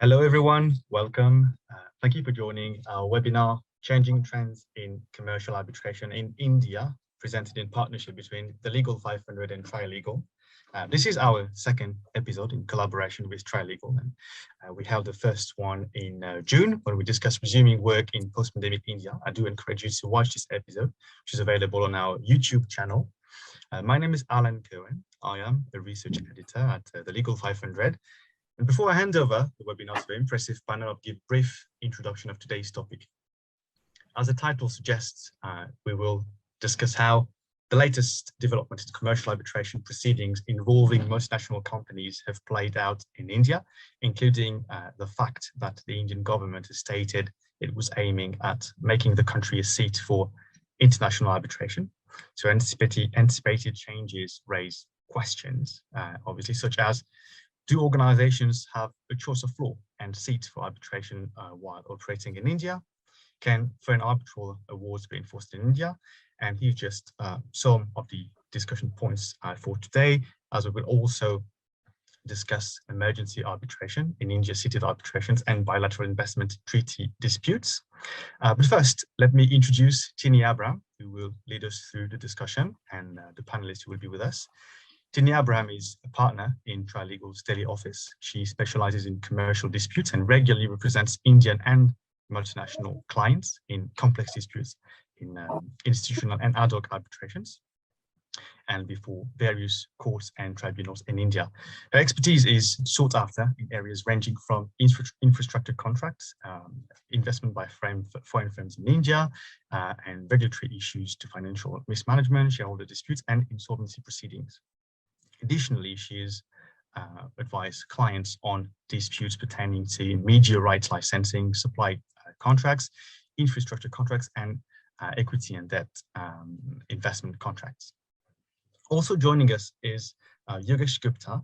Hello, everyone. Welcome. Thank you for joining our webinar, Changing Trends in Commercial Arbitration in India, presented in partnership between the Legal 500 and Trilegal. This is our second episode in collaboration with Trilegal, and we held the first one in June when we discussed resuming work in post-pandemic India. I do encourage you to watch this episode, which is available on our YouTube channel. My name is Alan Cohen. I am a research editor at the Legal 500. And before I hand over the webinar to the impressive panel, I'll give a brief introduction of today's topic. As the title suggests, we will discuss how the latest development in commercial arbitration proceedings involving multinational companies have played out in India, including the fact that the Indian government has stated it was aiming at making the country a seat for international arbitration. So anticipated changes raise questions, obviously, such as, do organizations have a choice of law and seat for arbitration while operating in India? Can foreign arbitral awards be enforced in India? And here's just some of the discussion points for today, as we will also discuss emergency arbitration in India, seated arbitrations and bilateral investment treaty disputes. But first, let me introduce Tine Abraham, who will lead us through the discussion, and the panelists who will be with us. Tine Abraham is a partner in Trilegal's Delhi office. She specializes in commercial disputes and regularly represents Indian and multinational clients in complex disputes in institutional and ad hoc arbitrations and before various courts and tribunals in India. Her expertise is sought after in areas ranging from infrastructure contracts, investment by foreign firms in India, and regulatory issues to financial mismanagement, shareholder disputes, and insolvency proceedings. Additionally, she has advised clients on disputes pertaining to media rights licensing, supply contracts, infrastructure contracts, and equity and debt investment contracts. Also joining us is Yogesh Gupta.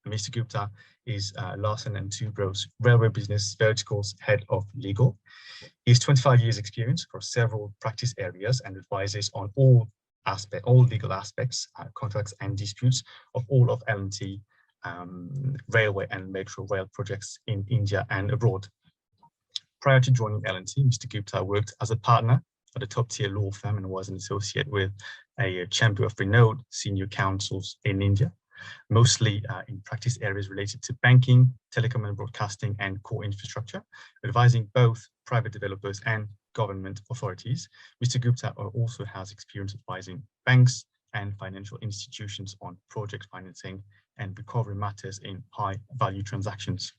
Mr. Gupta is Larsen Toubro's Railway Business Vertical's Head of Legal. He has 25 years experience across several practice areas and advises on all legal aspects, contracts and disputes of all of L&T railway and metro rail projects in India and abroad. Prior to joining L&T, Mr. Gupta worked as a partner at a top-tier law firm and was an associate with a chamber of renowned senior counsels in India, mostly in practice areas related to banking, telecom and broadcasting, and core infrastructure, advising both private developers and government authorities. Mr. Gupta also has experience advising banks and financial institutions on project financing and recovery matters in high-value transactions.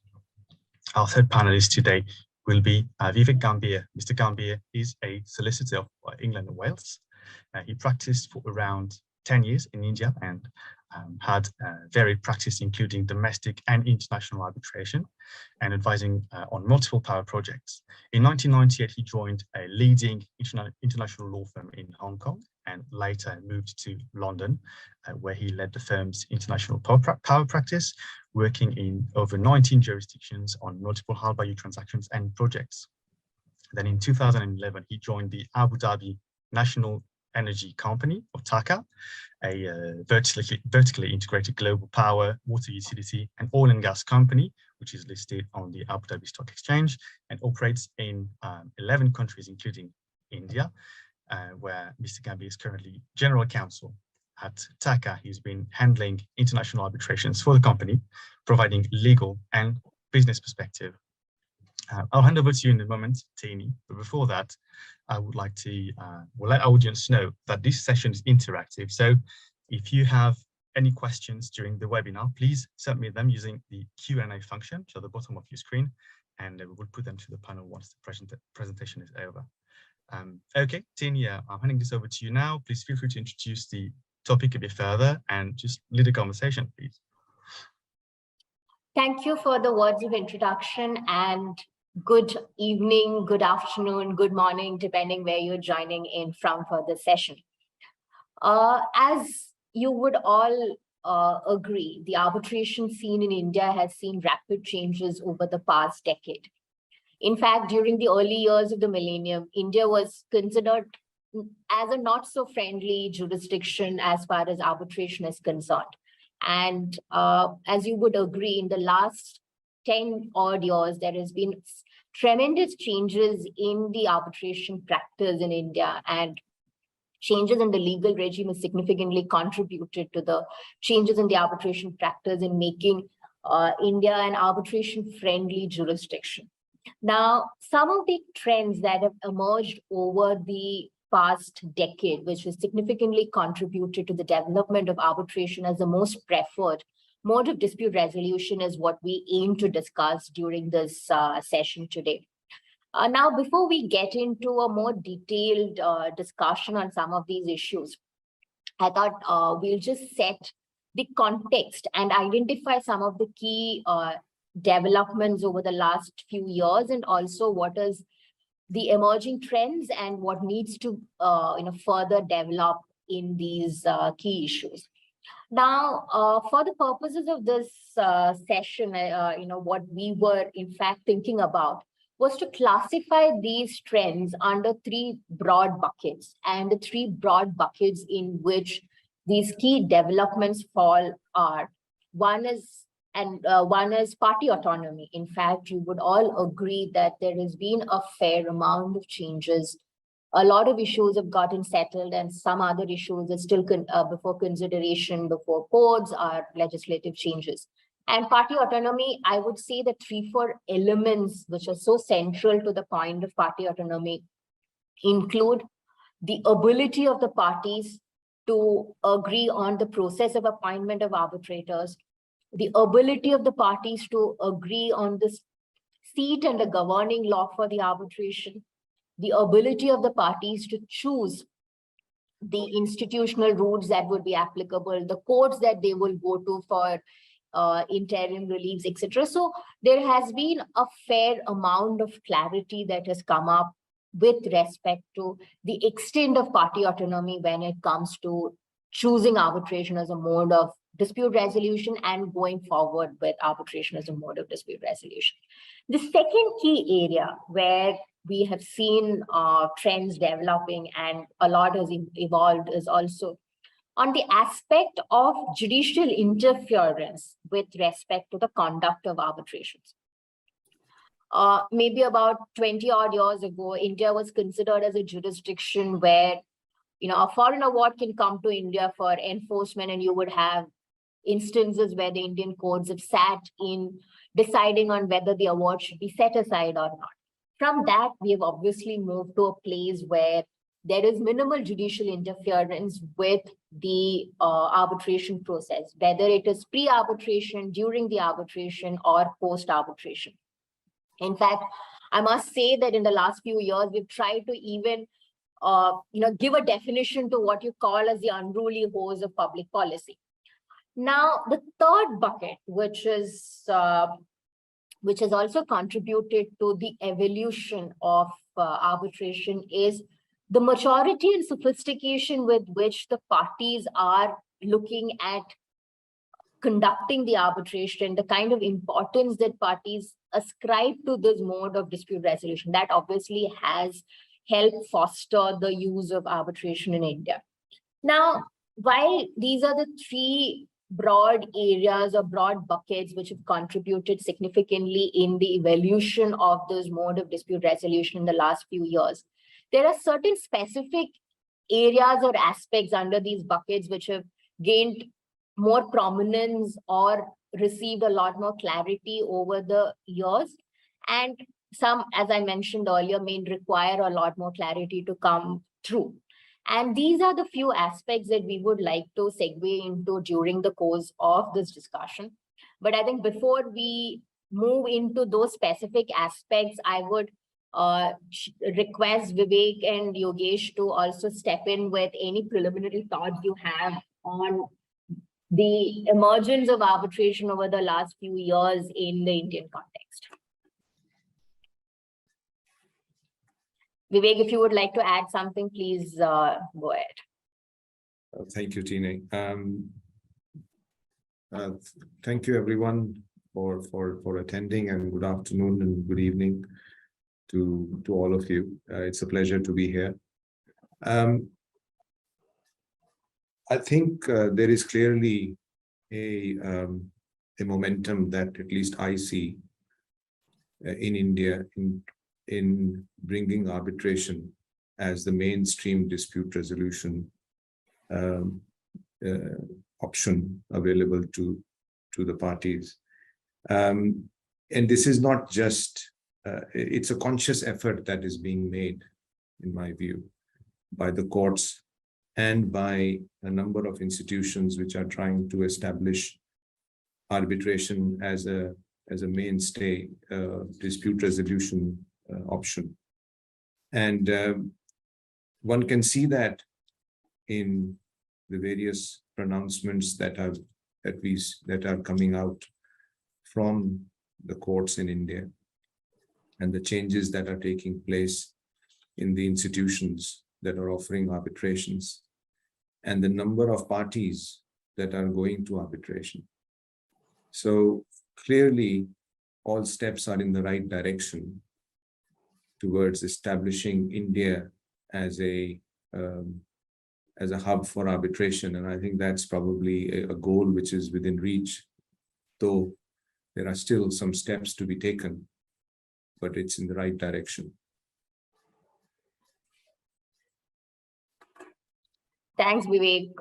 Our third panelist today will be Vivek Gambhir. Mr. Gambhir is a solicitor of England and Wales. He practiced for around 10 years in India and had varied practice, including domestic and international arbitration and advising on multiple power projects. In 1998, he joined a leading international law firm in Hong Kong and later moved to London, where he led the firm's international power practice, working in over 19 jurisdictions on multiple high-value transactions and projects. Then in 2011, he joined the Abu Dhabi National Energy Company, or TAQA, a vertically integrated global power, water utility, and oil and gas company, which is listed on the Abu Dhabi Stock Exchange and operates in 11 countries, including India, where Mr. Gambhir is currently General Counsel. At TAQA, he's been handling international arbitrations for the company, providing legal and business perspective. I'll hand over to you in a moment, Tine, but before that, I would like to let our audience know that this session is interactive. So if you have any questions during the webinar, please submit them using the Q&A function at the bottom of your screen, and we will put them to the panel once the presentation is over. Okay, Tine, I'm handing this over to you now. Please feel free to introduce the topic a bit further and just lead a conversation, please. Thank you for the words of introduction, and good evening, good afternoon, good morning, depending where you're joining in from for the session. As you would all agree, the arbitration scene in India has seen rapid changes over the past decade. In fact, during the early years of the millennium, India was considered as a not so friendly jurisdiction as far as arbitration is concerned. And as you would agree, in the last 10 odd years, there has been tremendous changes in the arbitration practice in India, and changes in the legal regime has significantly contributed to the changes in the arbitration practice in making India an arbitration-friendly jurisdiction. Now, some of the trends that have emerged over the past decade, which has significantly contributed to the development of arbitration as the most preferred mode of dispute resolution, is what we aim to discuss during this session today. Now, before we get into a more detailed discussion on some of these issues, I thought we'll just set the context and identify some of the key developments over the last few years, and also what is the emerging trends and what needs to further develop in these key issues. Now, for the purposes of this session, what we were in fact thinking about was to classify these trends under three broad buckets, and the three broad buckets in which these key developments fall are: one is party autonomy. In fact, you would all agree that there has been a fair amount of changes. A lot of issues have gotten settled, and some other issues are still before consideration before courts or legislative changes. And party autonomy, I would say that 3-4 elements which are so central to the point of party autonomy include the ability of the parties to agree on the process of appointment of arbitrators, the ability of the parties to agree on the seat and the governing law for the arbitration, the ability of the parties to choose the institutional routes that would be applicable, the courts that they will go to for interim reliefs, etc. So there has been a fair amount of clarity that has come up with respect to the extent of party autonomy when it comes to choosing arbitration as a mode of dispute resolution and going forward with arbitration as a mode of dispute resolution. The second key area where we have seen trends developing and a lot has evolved is also on the aspect of judicial interference with respect to the conduct of arbitrations. Maybe about 20 odd years ago, India was considered as a jurisdiction where, a foreign award can come to India for enforcement, and you would have instances where the Indian courts have sat in deciding on whether the award should be set aside or not. From that, we have obviously moved to a place where there is minimal judicial interference with the arbitration process, whether it is pre-arbitration, during the arbitration, or post-arbitration. In fact, I must say that in the last few years, we've tried to even give a definition to what you call as the unruly hose of public policy. Now, the third bucket, which has also contributed to the evolution of arbitration, is the maturity and sophistication with which the parties are looking at conducting the arbitration, the kind of importance that parties ascribe to this mode of dispute resolution. That obviously has helped foster the use of arbitration in India. Now, while these are the three broad areas or broad buckets which have contributed significantly in the evolution of this mode of dispute resolution in the last few years, there are certain specific areas or aspects under these buckets which have gained more prominence or received a lot more clarity over the years. And some, as I mentioned earlier, may require a lot more clarity to come through. And these are the few aspects that we would like to segue into during the course of this discussion. But I think before we move into those specific aspects, I would request Vivek and Yogesh to also step in with any preliminary thoughts you have on the emergence of arbitration over the last few years in the Indian context. Vivek, if you would like to add something, please go ahead. Thank you, Tine. Thank you, everyone, for attending, and good afternoon and good evening to all of you. It's a pleasure to be here. I think there is clearly a momentum that at least I see in India in bringing arbitration as the mainstream dispute resolution option available to the parties. And this is not just, it's a conscious effort that is being made, in my view, by the courts and by a number of institutions which are trying to establish arbitration as a mainstay dispute resolution option. And one can see that in the various pronouncements that are coming out from the courts in India, and the changes that are taking place in the institutions that are offering arbitrations, and the number of parties that are going to arbitration. So clearly, all steps are in the right direction towards establishing India as a hub for arbitration. And I think that's probably a goal which is within reach, though there are still some steps to be taken, but it's in the right direction. Thanks, Vivek.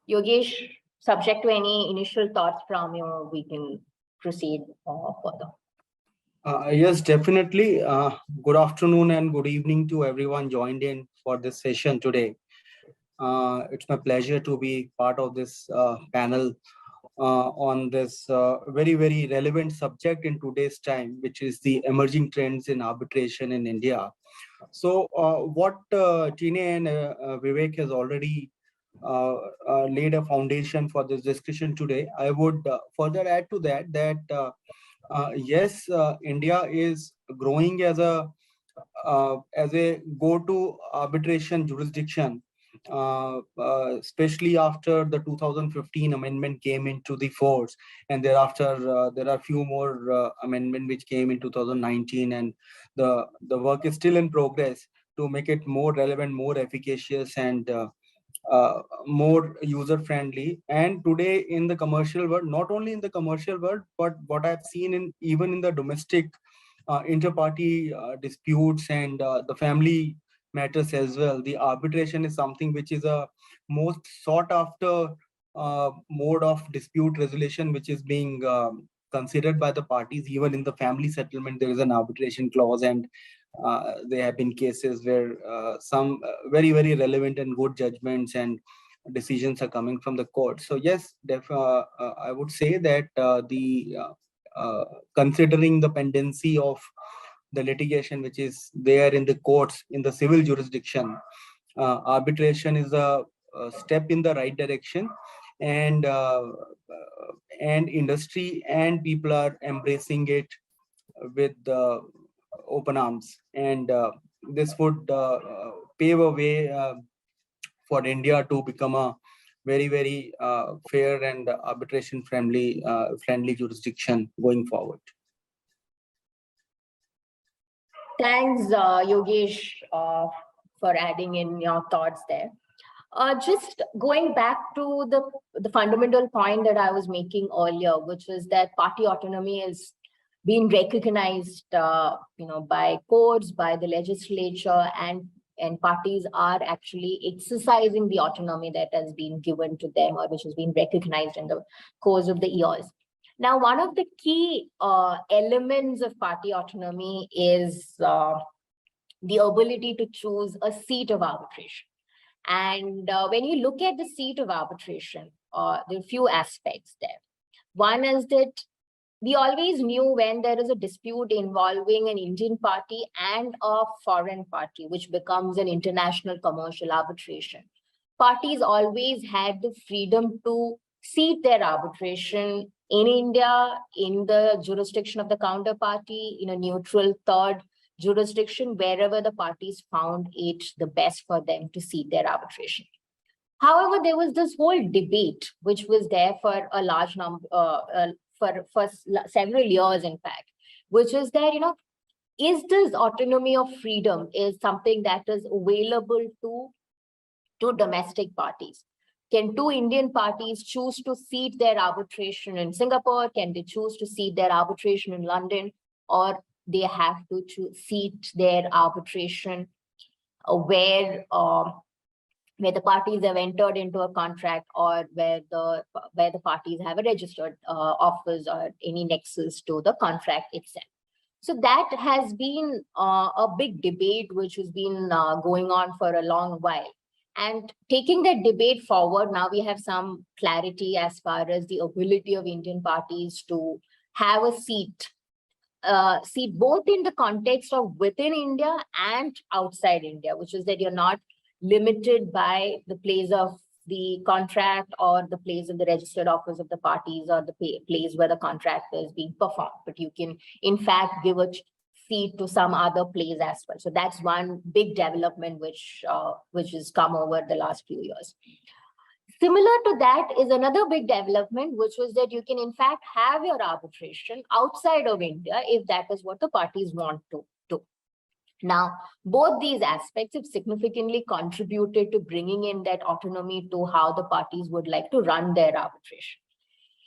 Yogesh, subject to any initial thoughts from you, we can proceed further. Yes, definitely. Good afternoon and good evening to everyone joined in for this session today. It's my pleasure to be part of this panel on this very, very relevant subject in today's time, which is the emerging trends in arbitration in India. So what Tine and Vivek has already laid a foundation for this discussion today, I would further add to that, yes, India is growing as a go-to arbitration jurisdiction, especially after the 2015 amendment came into the force, and thereafter there are few more amendments which came in 2019, and the work is still in progress to make it more relevant, more efficacious, and more user-friendly. And today in the commercial world, not only in the commercial world, but what I've seen even in the domestic inter-party disputes and the family matters as well, the arbitration is something which is a most sought after mode of dispute resolution, which is being considered by the parties. Even in the family settlement, there is an arbitration clause, and there have been cases where some very, very relevant and good judgments and decisions are coming from the court. So yes, I would say that considering the pendency of the litigation which is there in the courts in the civil jurisdiction, arbitration is a step in the right direction, and industry and people are embracing it with open arms, and this would pave a way for India to become a very, very fair and arbitration friendly jurisdiction going forward. Thanks, Yogesh, for adding in your thoughts there. Just going back to the fundamental point that I was making earlier, which was that party autonomy is being recognized, by courts, by the legislature, and parties are actually exercising the autonomy that has been given to them, or which has been recognized in the course of the years. Now, one of the key elements of party autonomy is the ability to choose a seat of arbitration. And when you look at the seat of arbitration, there are a few aspects there. One is that we always knew when there is a dispute involving an Indian party and a foreign party, which becomes an international commercial arbitration, parties always had the freedom to seat their arbitration in India, in the jurisdiction of the counterparty, in a neutral third jurisdiction, wherever the parties found it the best for them to seat their arbitration. However, there was this whole debate, which was there for a large number, for several years, in fact, which is that, is this autonomy of freedom is something that is available to domestic parties? can two Indian parties choose to seat their arbitration in Singapore? Can they choose to seat their arbitration in London? Or they have to seat their arbitration where the parties have entered into a contract, or where the parties have a registered office or any nexus to the contract itself. So that has been a big debate which has been going on for a long while. And taking that debate forward, now we have some clarity as far as the ability of Indian parties to have a seat both in the context of within India and outside India, which is that you're not limited by the place of the contract or the place of the registered office of the parties or the place where the contract is being performed, but you can in fact give a seat to some other place as well. So that's one big development which has come over the last few years. Similar to that is another big development, which was that you can in fact have your arbitration outside of India if that is what the parties want to do. Now, both these aspects have significantly contributed to bringing in that autonomy to how the parties would like to run their arbitration.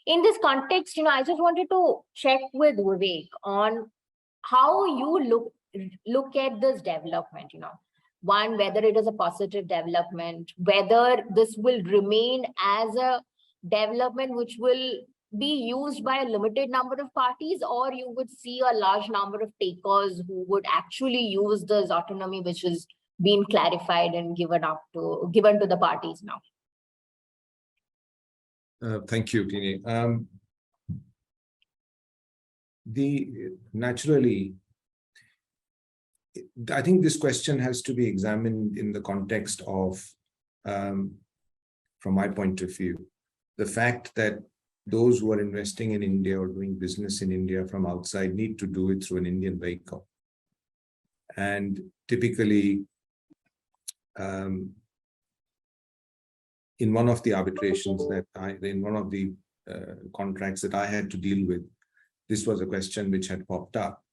In this context, I just wanted to check with Vivek on how you look at this development, One, whether it is a positive development, whether this will remain as a development which will be used by a limited number of parties, or you would see a large number of takers who would actually use this autonomy which has been clarified and given to the parties now. Thank you, Tine. Naturally, I think this question has to be examined in the context of, from my point of view, the fact that those who are investing in India or doing business in India from outside need to do it through an Indian vehicle. And typically, in one of the arbitrations in one of the contracts that I had to deal with, this was a question which had popped up.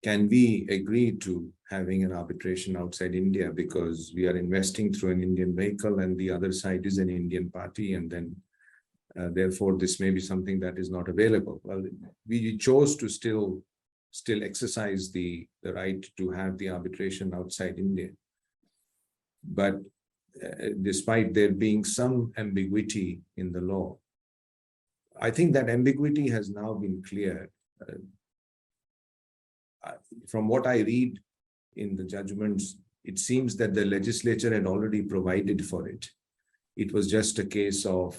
Can we agree to having an arbitration outside India because we are investing through an Indian vehicle and the other side is an Indian party, and then therefore this may be something that is not available? Well, we chose to still exercise the right to have the arbitration outside India. But despite there being some ambiguity in the law, I think that ambiguity has now been cleared. From what I read in the judgments, it seems that the legislature had already provided for it. It was just a case of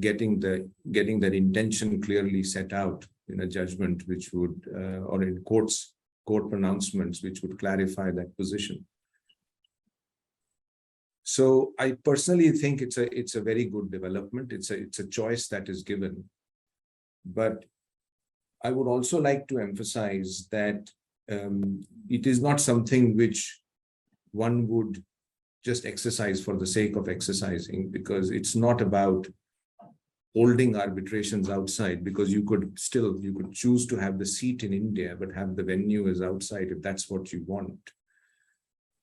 getting that intention clearly set out in a judgment, which would, or in court pronouncements, which would clarify that position. So I personally think it's a very good development. It's a choice that is given. But I would also like to emphasize that it is not something which one would just exercise for the sake of exercising, because it's not about holding arbitrations outside, because you could choose to have the seat in India, but have the venue as outside if that's what you want.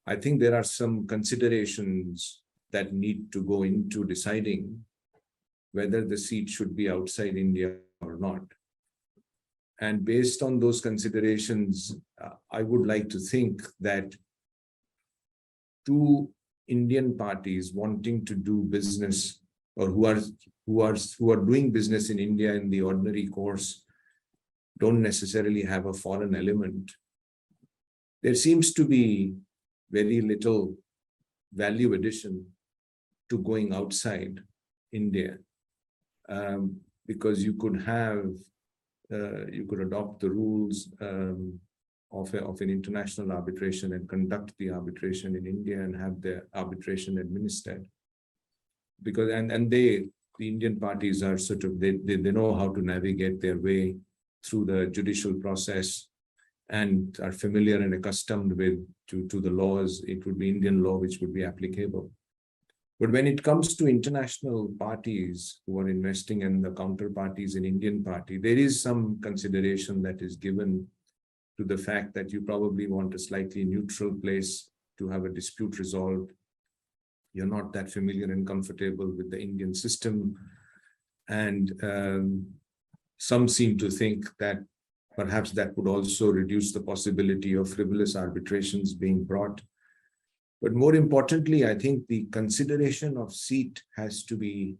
I think there are some considerations that need to go into deciding whether the seat should be outside India or not. And based on those considerations, I would like to think that two Indian parties wanting to do business, or who are doing business in India in the ordinary course, don't necessarily have a foreign element. There seems to be very little value addition to going outside India, because you could adopt the rules of an international arbitration and conduct the arbitration in India and have the arbitration administered. Because the Indian parties are they know how to navigate their way through the judicial process and are familiar and accustomed to the laws. It would be Indian law which would be applicable. But when it comes to international parties who are investing in the counterparties in Indian party, there is some consideration that is given to the fact that you probably want a slightly neutral place to have a dispute resolved. you're not that familiar and comfortable with the Indian system. And some seem to think that perhaps that would also reduce the possibility of frivolous arbitrations being brought. But more importantly, I think the consideration of seat has to be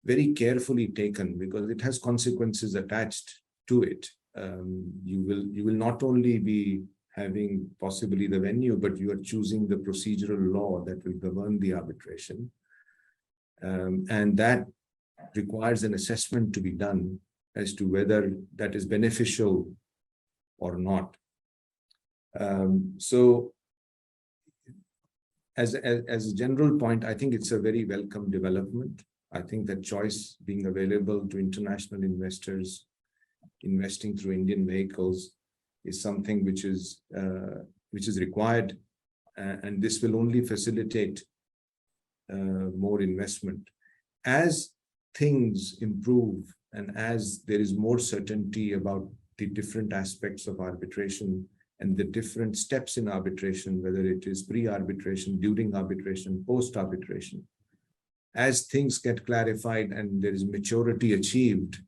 very carefully taken, because it has consequences attached to it. You will not only be having possibly the venue, but you are choosing the procedural law that will govern the arbitration. And that requires an assessment to be done as to whether that is beneficial or not. So as a general point, I think it's a very welcome development. I think that choice being available to international investors investing through Indian vehicles is something which is required, and this will only facilitate more investment. As things improve and as there is more certainty about the different aspects of arbitration and the different steps in arbitration, whether it is pre-arbitration, during arbitration, post-arbitration, as things get clarified and there is maturity achieved,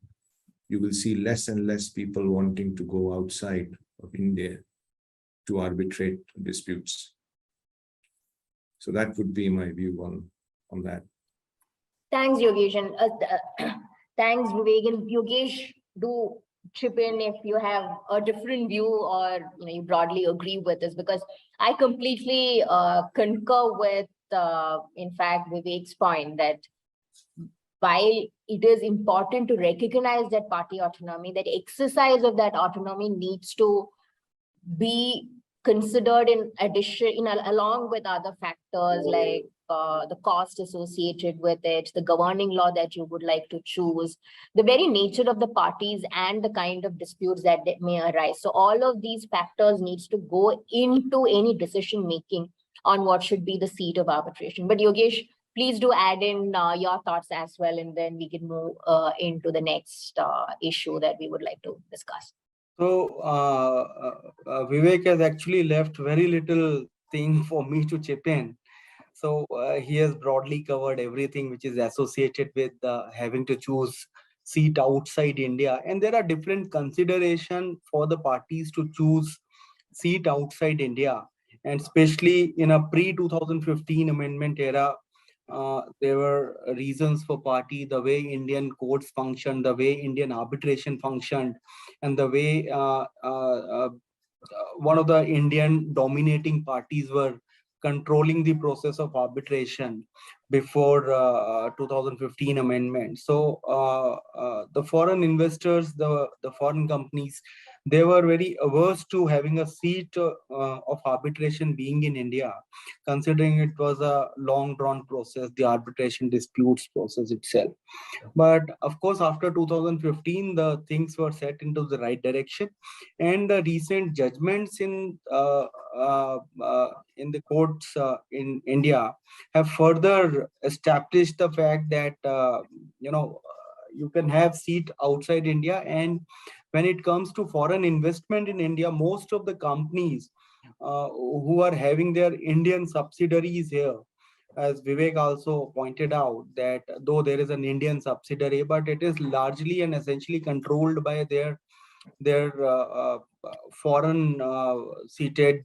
you will see less and less people wanting to go outside of India to arbitrate disputes. So that would be my view on that. Thanks, Yogesh, and thanks, Vivek. And Yogesh, do chip in if you have a different view or you broadly agree with this, because I completely concur with, in fact, Vivek's point that while it is important to recognize that party autonomy, that exercise of that autonomy needs to be considered in addition, along with other factors like the cost associated with it, the governing law that you would like to choose, the very nature of the parties and the kind of disputes that may arise. So all of these factors needs to go into any decision making on what should be the seat of arbitration. But Yogesh, please do add in your thoughts as well, and then we can move into the next issue that we would like to discuss. So Vivek has actually left very little thing for me to chip in. So he has broadly covered everything which is associated with having to choose seat outside India. And there are different considerations for the parties to choose seat outside India. And especially in a pre-2015 amendment era, there were reasons for party, the way Indian courts functioned, the way Indian arbitration functioned, and the way one of the Indian dominating parties were controlling the process of arbitration before 2015 amendment. So the foreign investors, the foreign companies, they were very averse to having a seat of arbitration being in India, considering it was a long drawn process, the arbitration disputes process itself. But of course, after 2015, the things were set into the right direction, and the recent judgments in the courts in India have further established the fact that you can have seat outside India. And when it comes to foreign investment in India, most of the companies who are having their Indian subsidiaries here, as Vivek also pointed out, that though there is an Indian subsidiary, but it is largely and essentially controlled by their foreign seated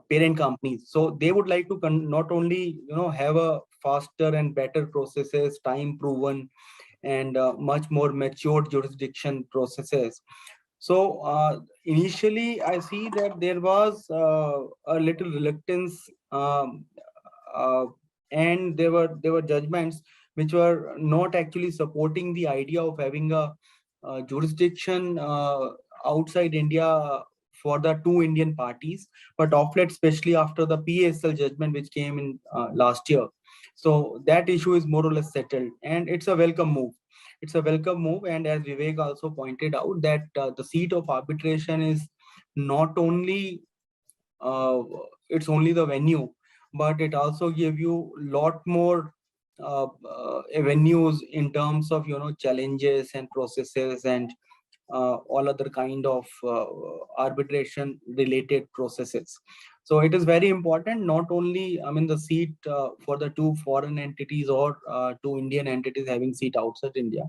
parent companies. So they would like to not only have a faster and better processes, time proven, and much more mature jurisdiction processes. So initially, I see that there was a little reluctance, and there were judgments which were not actually supporting the idea of having a jurisdiction outside India for the two Indian parties. But of late, especially after the PASL judgment which came in last year, so that issue is more or less settled, and it's a welcome move. It's a welcome move, and as Vivek also pointed out, that the seat of arbitration is not only it's only the venue, but it also give you a lot more avenues in terms of challenges and processes and all other kind of arbitration related processes. So it is very important, not only, I mean, the seat for the two foreign entities or two Indian entities having seat outside India,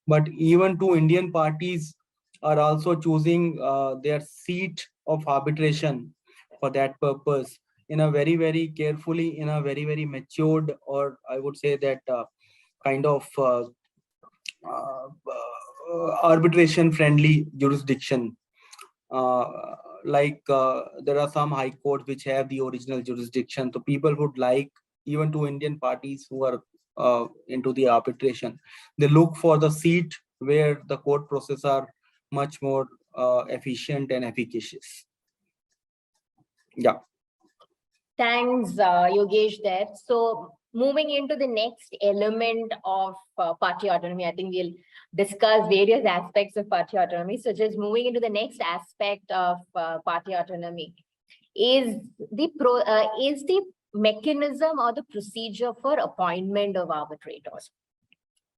but even two Indian parties are also choosing their seat of arbitration for that purpose in a very, very carefully, in a very, very matured, or I would say that kind of arbitration friendly jurisdiction. There are some high courts which have the original jurisdiction. So people would like, even to Indian parties who are into the arbitration, they look for the seat where the court process are much more efficient and efficacious. Yeah. Thanks, Yogesh, there. So moving into the next element of party autonomy, I think we'll discuss various aspects of party autonomy. So just moving into the next aspect of party autonomy is the mechanism or the procedure for appointment of arbitrators.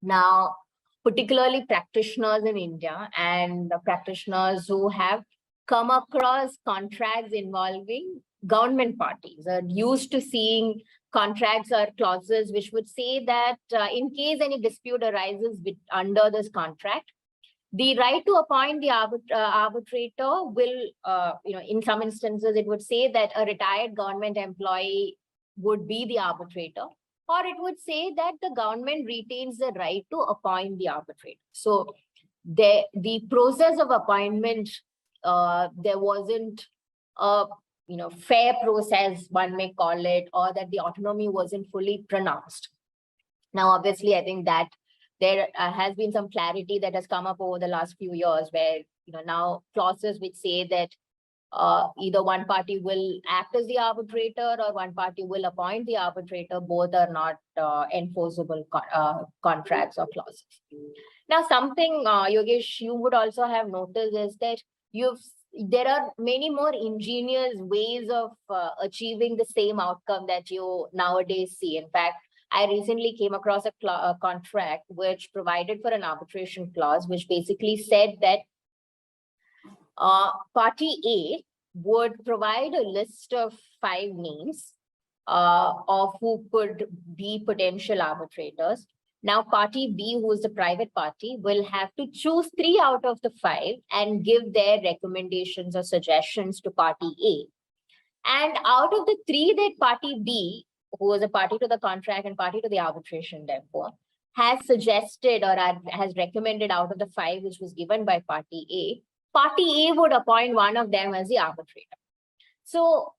Now, particularly practitioners in India and the practitioners who have come across contracts involving government parties are used to seeing contracts or clauses which would say that in case any dispute arises under this contract, the right to appoint the arbitrator will, in some instances, it would say that a retired government employee would be the arbitrator, or it would say that the government retains the right to appoint the arbitrator. So the process of appointment, there wasn't a fair process, one may call it, or that the autonomy wasn't fully pronounced. Now, obviously, I think that there has been some clarity that has come up over the last few years where, now clauses which say that either one party will act as the arbitrator or one party will appoint the arbitrator, both are not enforceable contracts or clauses. Now, something, Yogesh, you would also have noticed is that there are many more ingenious ways of achieving the same outcome that you nowadays see. In fact, I recently came across a contract which provided for an arbitration clause, which basically said that party A would provide a list of 5 names of who could be potential arbitrators. Now, party B, who is the private party, will have to choose 3 out of the 5 and give their recommendations or suggestions to party A. And out of the 3 that party B, who is a party to the contract and party to the arbitration, therefore, has suggested or has recommended out of the 5 which was given by party A would appoint one of them as the arbitrator. So,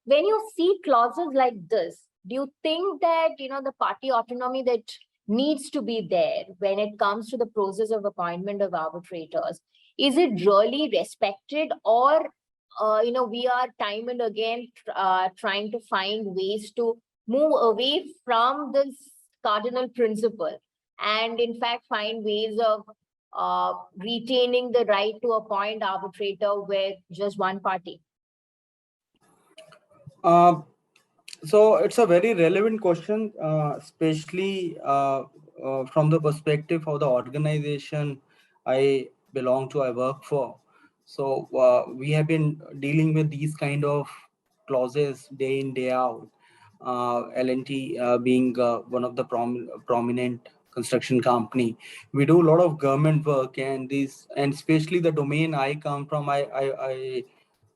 when you see clauses like this, do you think that, the party autonomy that needs to be there when it comes to the process of appointment of arbitrators, is it really respected, or we are time and again trying to find ways to move away from this cardinal principle and in fact find ways of retaining the right to appoint arbitrator with just one party? So it's a very relevant question, especially from the perspective of the organization I belong to, I work for. So we have been dealing with these kind of clauses day in, day out. L&T being one of the prominent construction company, we do a lot of government work, and especially the domain I come from,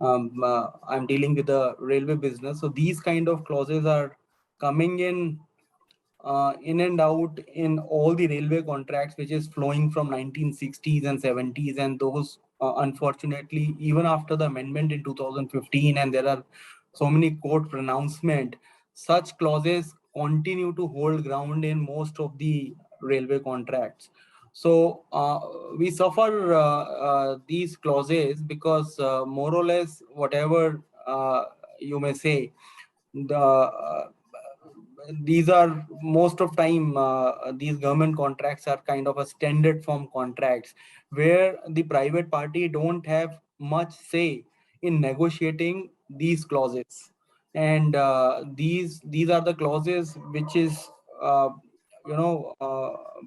I'm dealing with the railway business. So these kind of clauses are coming in and out in all the railway contracts, which is flowing from 1960s and 70s. And those, unfortunately, even after the amendment in 2015, and there are so many court pronouncements, such clauses continue to hold ground in most of the railway contracts. So we suffer these clauses because more or less, whatever you may say, these are most of time these government contracts are kind of a standard form contracts where the private party don't have much say in negotiating these clauses, and these are the clauses which is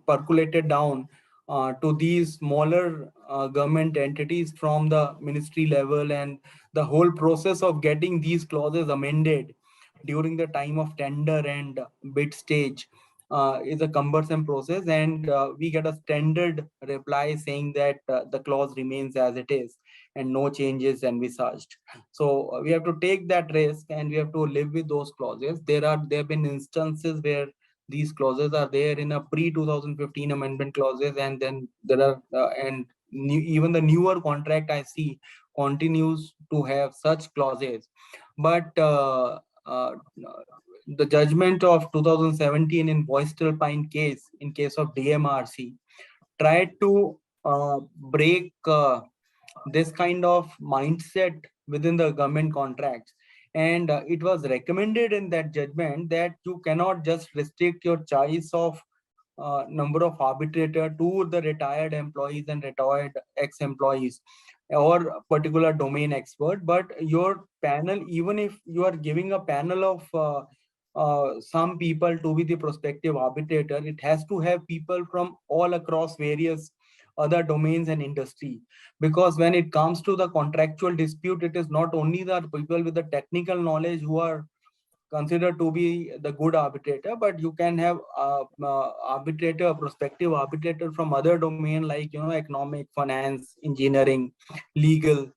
percolated down to these smaller government entities from the ministry level, and the whole process of getting these clauses amended during the time of tender and bid stage is a cumbersome process, and we get a standard reply saying that the clause remains as it is and no changes envisaged. So we have to take that risk and we have to live with those clauses. There have been instances where these clauses are there in a pre-2015 amendment clauses, and then there are even the newer contract I see continues to have such clauses. But the judgment of 2017 in Voestalpine case, in case of DMRC, tried to break this kind of mindset within the government contracts. And it was recommended in that judgment that you cannot just restrict your choice of number of arbitrator to the retired employees and retired ex-employees or particular domain expert, but your panel, even if you are giving a panel of some people to be the prospective arbitrator, it has to have people from all across various other domains and industry. Because when it comes to the contractual dispute, it is not only the people with the technical knowledge who are considered to be the good arbitrator, but you can have arbitrator, prospective arbitrator from other domain like economic, finance, engineering, legal,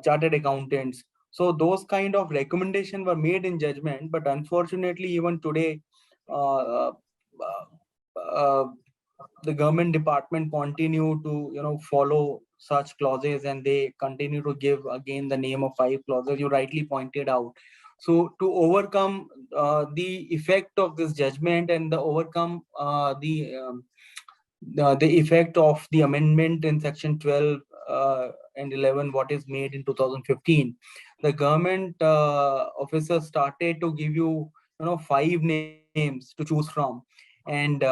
chartered accountants. So those kind of recommendations were made in judgment, but unfortunately even today uh, uh, uh, the government department continue to follow such clauses, and they continue to give again the name of 5 clauses you rightly pointed out. So to overcome the effect of this judgment and the overcome the effect of the amendment in section 12 and 11 what is made in 2015, the government officers started to give you 5 names to choose from. And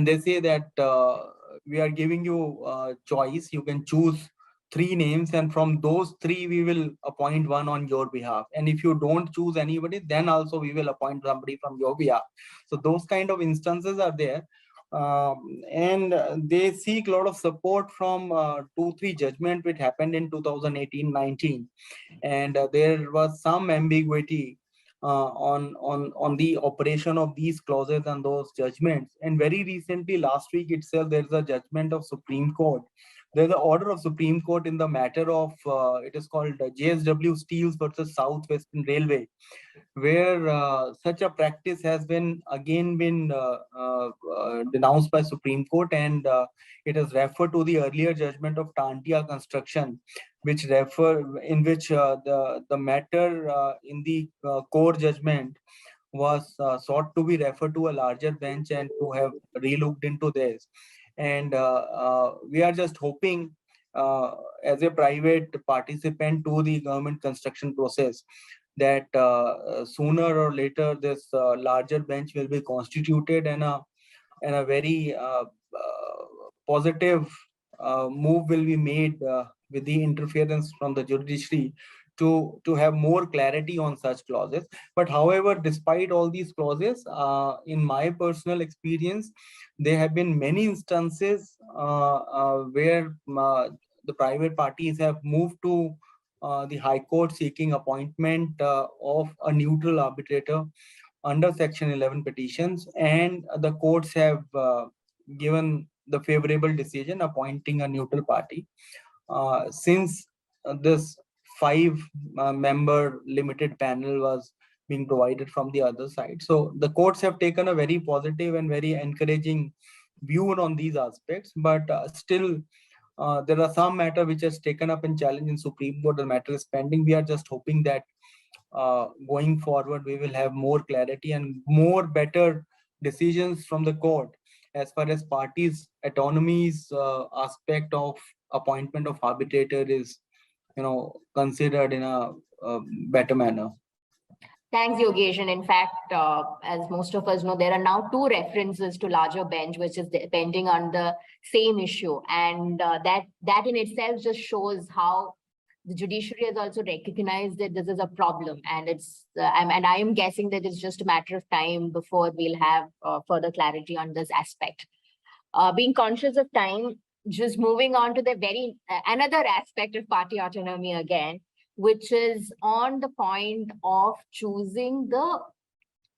they say that we are giving you choice, you can choose 3 names, and from those 3 we will appoint one on your behalf, and if you don't choose anybody, then also we will appoint somebody from your behalf. So those kind of instances are there. And they seek a lot of support from 2-3 judgment which happened in 2018-19, and there was some ambiguity on the operation of these clauses and those judgments. And very recently, last week itself, there's a judgment of Supreme Court. There's an order of Supreme Court in the matter of it is called JSW Steels versus South Western Railway, where such a practice has been denounced by Supreme Court, and it is referred to the earlier judgment of Tantia Construction, which the matter in the core judgment was sought to be referred to a larger bench and to have relooked into this. And we are just hoping as a private participant to the government construction process that sooner or later this larger bench will be constituted, and a very positive move will be made with the interference from the judiciary to have more clarity on such clauses. But however, despite all these clauses, in my personal experience, there have been many instances where the private parties have moved to the High Court seeking appointment of a neutral arbitrator under Section 11 petitions, and the courts have given the favorable decision appointing a neutral party. Since this 5-member limited panel was being provided from the other side, so the courts have taken a very positive and very encouraging view on these aspects. But still, there are some matter which has taken up and challenge in Supreme Court. The matter is pending. We are just hoping that going forward we will have more clarity and more better decisions from the court as far as parties autonomy's aspect of appointment of arbitrator is considered in a better manner. Thanks, Yogesh. And in fact, as most of us know, there are now 2 references to larger bench, which is depending on the same issue. And that in itself just shows how the judiciary has also recognized that this is a problem. And I am guessing that it's just a matter of time before we'll have further clarity on this aspect. Being conscious of time, just moving on to the another aspect of party autonomy again, which is on the point of choosing the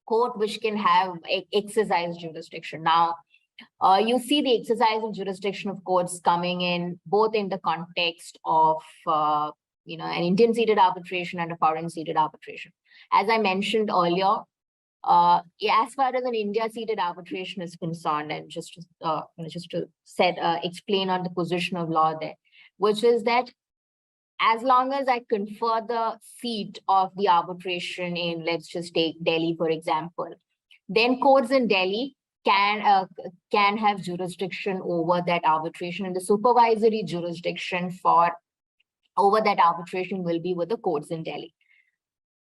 court which can have exercise jurisdiction. Now, you see the exercise of jurisdiction of courts coming in both in the context of an Indian seated arbitration and a foreign seated arbitration. As I mentioned earlier, as far as an India seated arbitration is concerned, and just to explain on the position of law there, which is that as long as I confer the seat of the arbitration in, let's just take Delhi, for example, then courts in Delhi can have jurisdiction over that arbitration, and the supervisory jurisdiction over that arbitration will be with the courts in Delhi.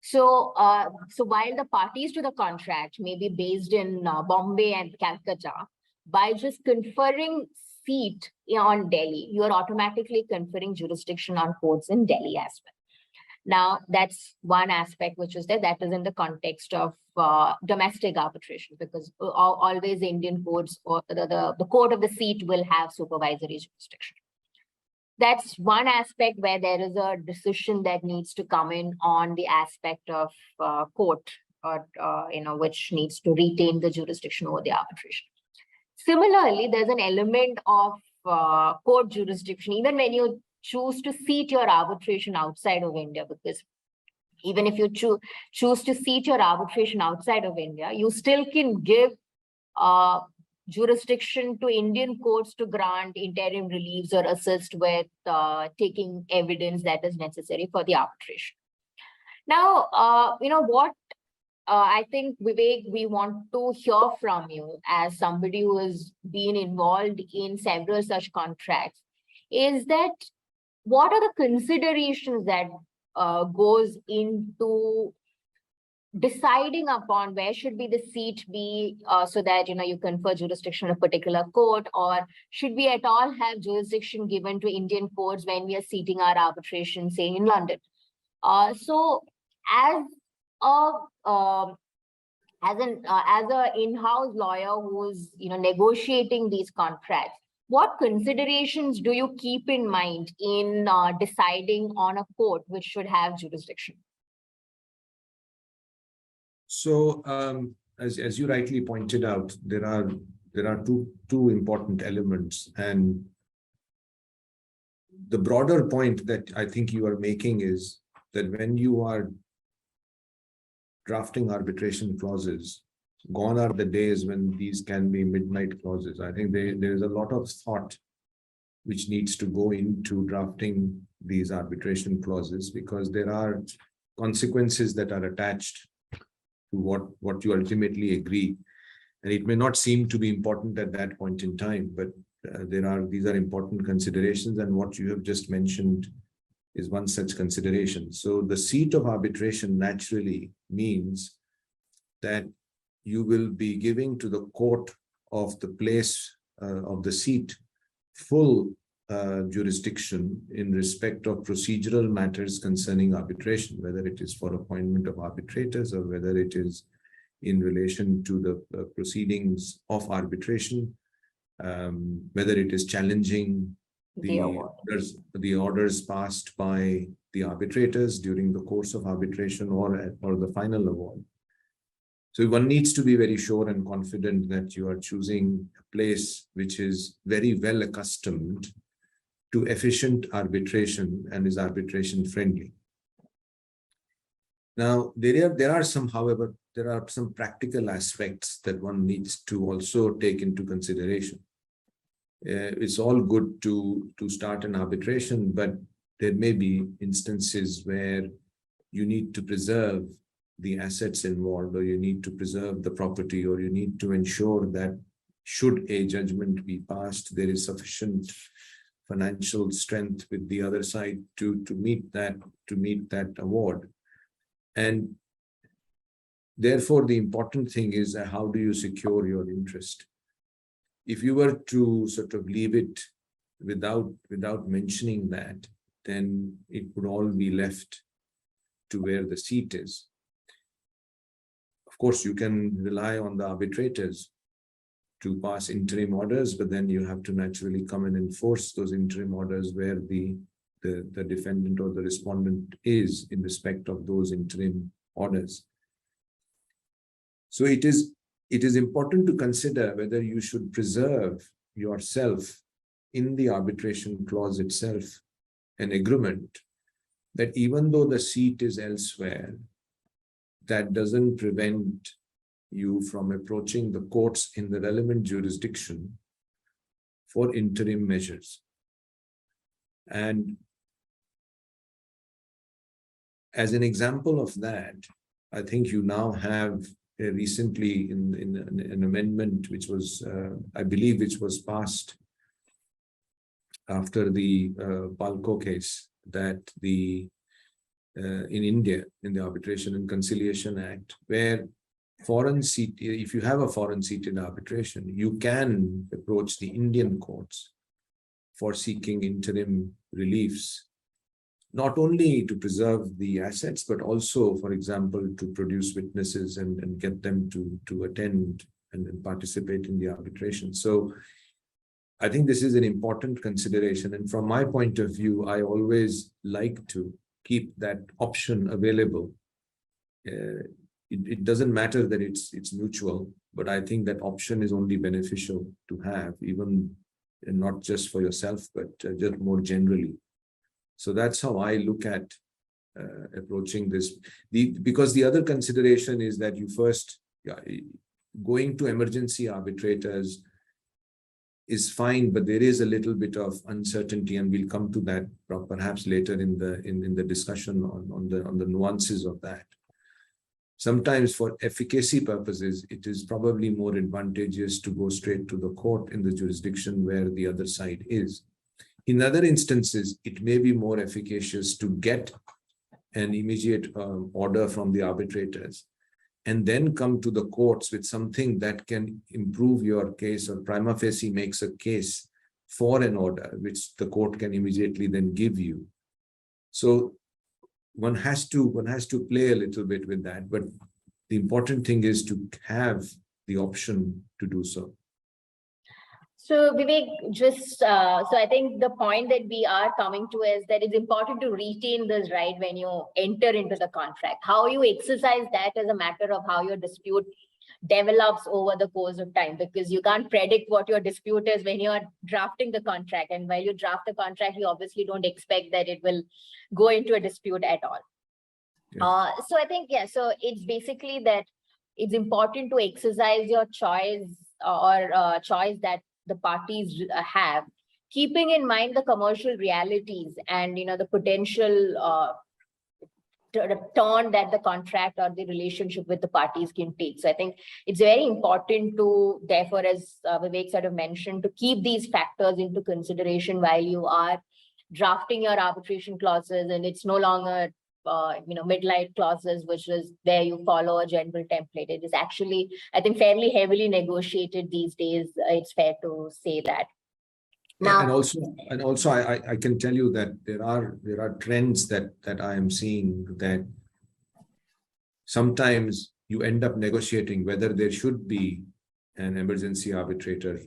So while the parties to the contract may be based in Bombay and Calcutta, by just conferring seat on Delhi, you are automatically conferring jurisdiction on courts in Delhi as well. Now, that's one aspect which is that is in the context of domestic arbitration, because always Indian courts or the court of the seat will have supervisory jurisdiction. That's one aspect where there is a decision that needs to come in on the aspect of court, or which needs to retain the jurisdiction over the arbitration. Similarly, there's an element of court jurisdiction, even when you choose to seat your arbitration outside of India, because even if you choose to seat your arbitration outside of India, you still can give jurisdiction to Indian courts to grant interim reliefs or assist with taking evidence that is necessary for the arbitration. Now, I think, Vivek, we want to hear from you as somebody who has been involved in several such contracts, is that what are the considerations that goes into deciding upon where should be the seat be, so that you confer jurisdiction on a particular court, or should we at all have jurisdiction given to Indian courts when we are seating our arbitration, say in London? So as an in-house lawyer who's negotiating these contracts, what considerations do you keep in mind in deciding on a court which should have jurisdiction? So, as you rightly pointed out, there are two important elements, and the broader point that I think you are making is that when you are drafting arbitration clauses, gone are the days when these can be midnight clauses. I think there is a lot of thought which needs to go into drafting these arbitration clauses, because there are consequences that are attached to what you ultimately agree, and it may not seem to be important at that point in time, but these are important considerations, and what you have just mentioned is one such consideration. So the seat of arbitration naturally means that you will be giving to the court of the place of the seat full jurisdiction in respect of procedural matters concerning arbitration, whether it is for appointment of arbitrators or whether it is in relation to the proceedings of arbitration, whether it is challenging the orders passed by the arbitrators during the course of arbitration or the final award. So one needs to be very sure and confident that you are choosing a place which is very well accustomed to efficient arbitration and is arbitration friendly. Now, there are some practical aspects that one needs to also take into consideration. It's all good to start an arbitration, but there may be instances where you need to preserve the assets involved, or you need to preserve the property, or you need to ensure that should a judgment be passed, there is sufficient financial strength with the other side to meet that award. And therefore, the important thing is how do you secure your interest? If you were to sort of leave it without mentioning that, then it would all be left to where the seat is. Of course, you can rely on the arbitrators to pass interim orders, but then you have to naturally come and enforce those interim orders where the defendant or the respondent is in respect of those interim orders. So it is important to consider whether you should preserve yourself in the arbitration clause itself an agreement that even though the seat is elsewhere, that doesn't prevent you from approaching the courts in the relevant jurisdiction for interim measures. And as an example of that, I think you now have recently in an amendment which was, I believe, which was passed after the Palco case, that in India, in the Arbitration and Conciliation Act, where if you have a foreign seated arbitration, you can approach the Indian courts for seeking interim reliefs, not only to preserve the assets, but also, for example, to produce witnesses and get them to attend and participate in the arbitration. So I think this is an important consideration. And from my point of view, I always like to keep that option available. It doesn't matter that it's mutual, but I think that option is only beneficial to have, even not just for yourself, but just more generally. So that's how I look at approaching this. Because the other consideration is that you first, going to emergency arbitrators is fine, but there is a little bit of uncertainty, and we'll come to that perhaps later in the discussion on the nuances of that. Sometimes for efficacy purposes, it is probably more advantageous to go straight to the court in the jurisdiction where the other side is. In other instances, it may be more efficacious to get an immediate order from the arbitrators and then come to the courts with something that can improve your case, or prima facie makes a case for an order, which the court can immediately then give you. So one has to play a little bit with that, but the important thing is to have the option to do so. So Vivek, so I think the point that we are coming to is that it's important to retain this right when you enter into the contract. How you exercise that is a matter of how your dispute develops over the course of time, because you can't predict what your dispute is when you're drafting the contract. And while you draft the contract, you obviously don't expect that it will go into a dispute at all. Yes. So I think, so it's basically that it's important to exercise your choice or choice that the parties have, keeping in mind the commercial realities and the potential turn that the contract or the relationship with the parties can take. So I think it's very important to, therefore, as Vivek sort of mentioned, to keep these factors into consideration while you are drafting your arbitration clauses, and it's no longer mid-light clauses, which is where you follow a general template. It is actually, I think, fairly heavily negotiated these days. It's fair to say that. Now, and also, I can tell you that there are trends that I am seeing, that sometimes you end up negotiating whether there should be an emergency arbitrator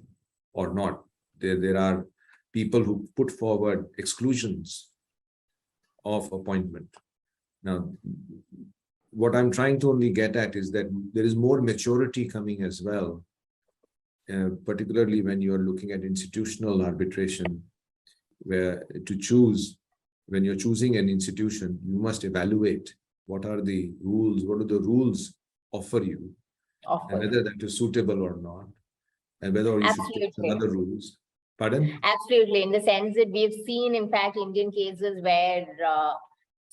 or not. There are people who put forward exclusions of appointment. Now, what I'm trying to only get at is that there is more maturity coming as well, particularly when you're looking at institutional arbitration, where when you're choosing an institution, you must evaluate what are the rules, what do the rules offer you, and whether that is suitable or not, and whether you should take some other rules. Pardon? Absolutely, in the sense that we've seen, in fact, Indian cases where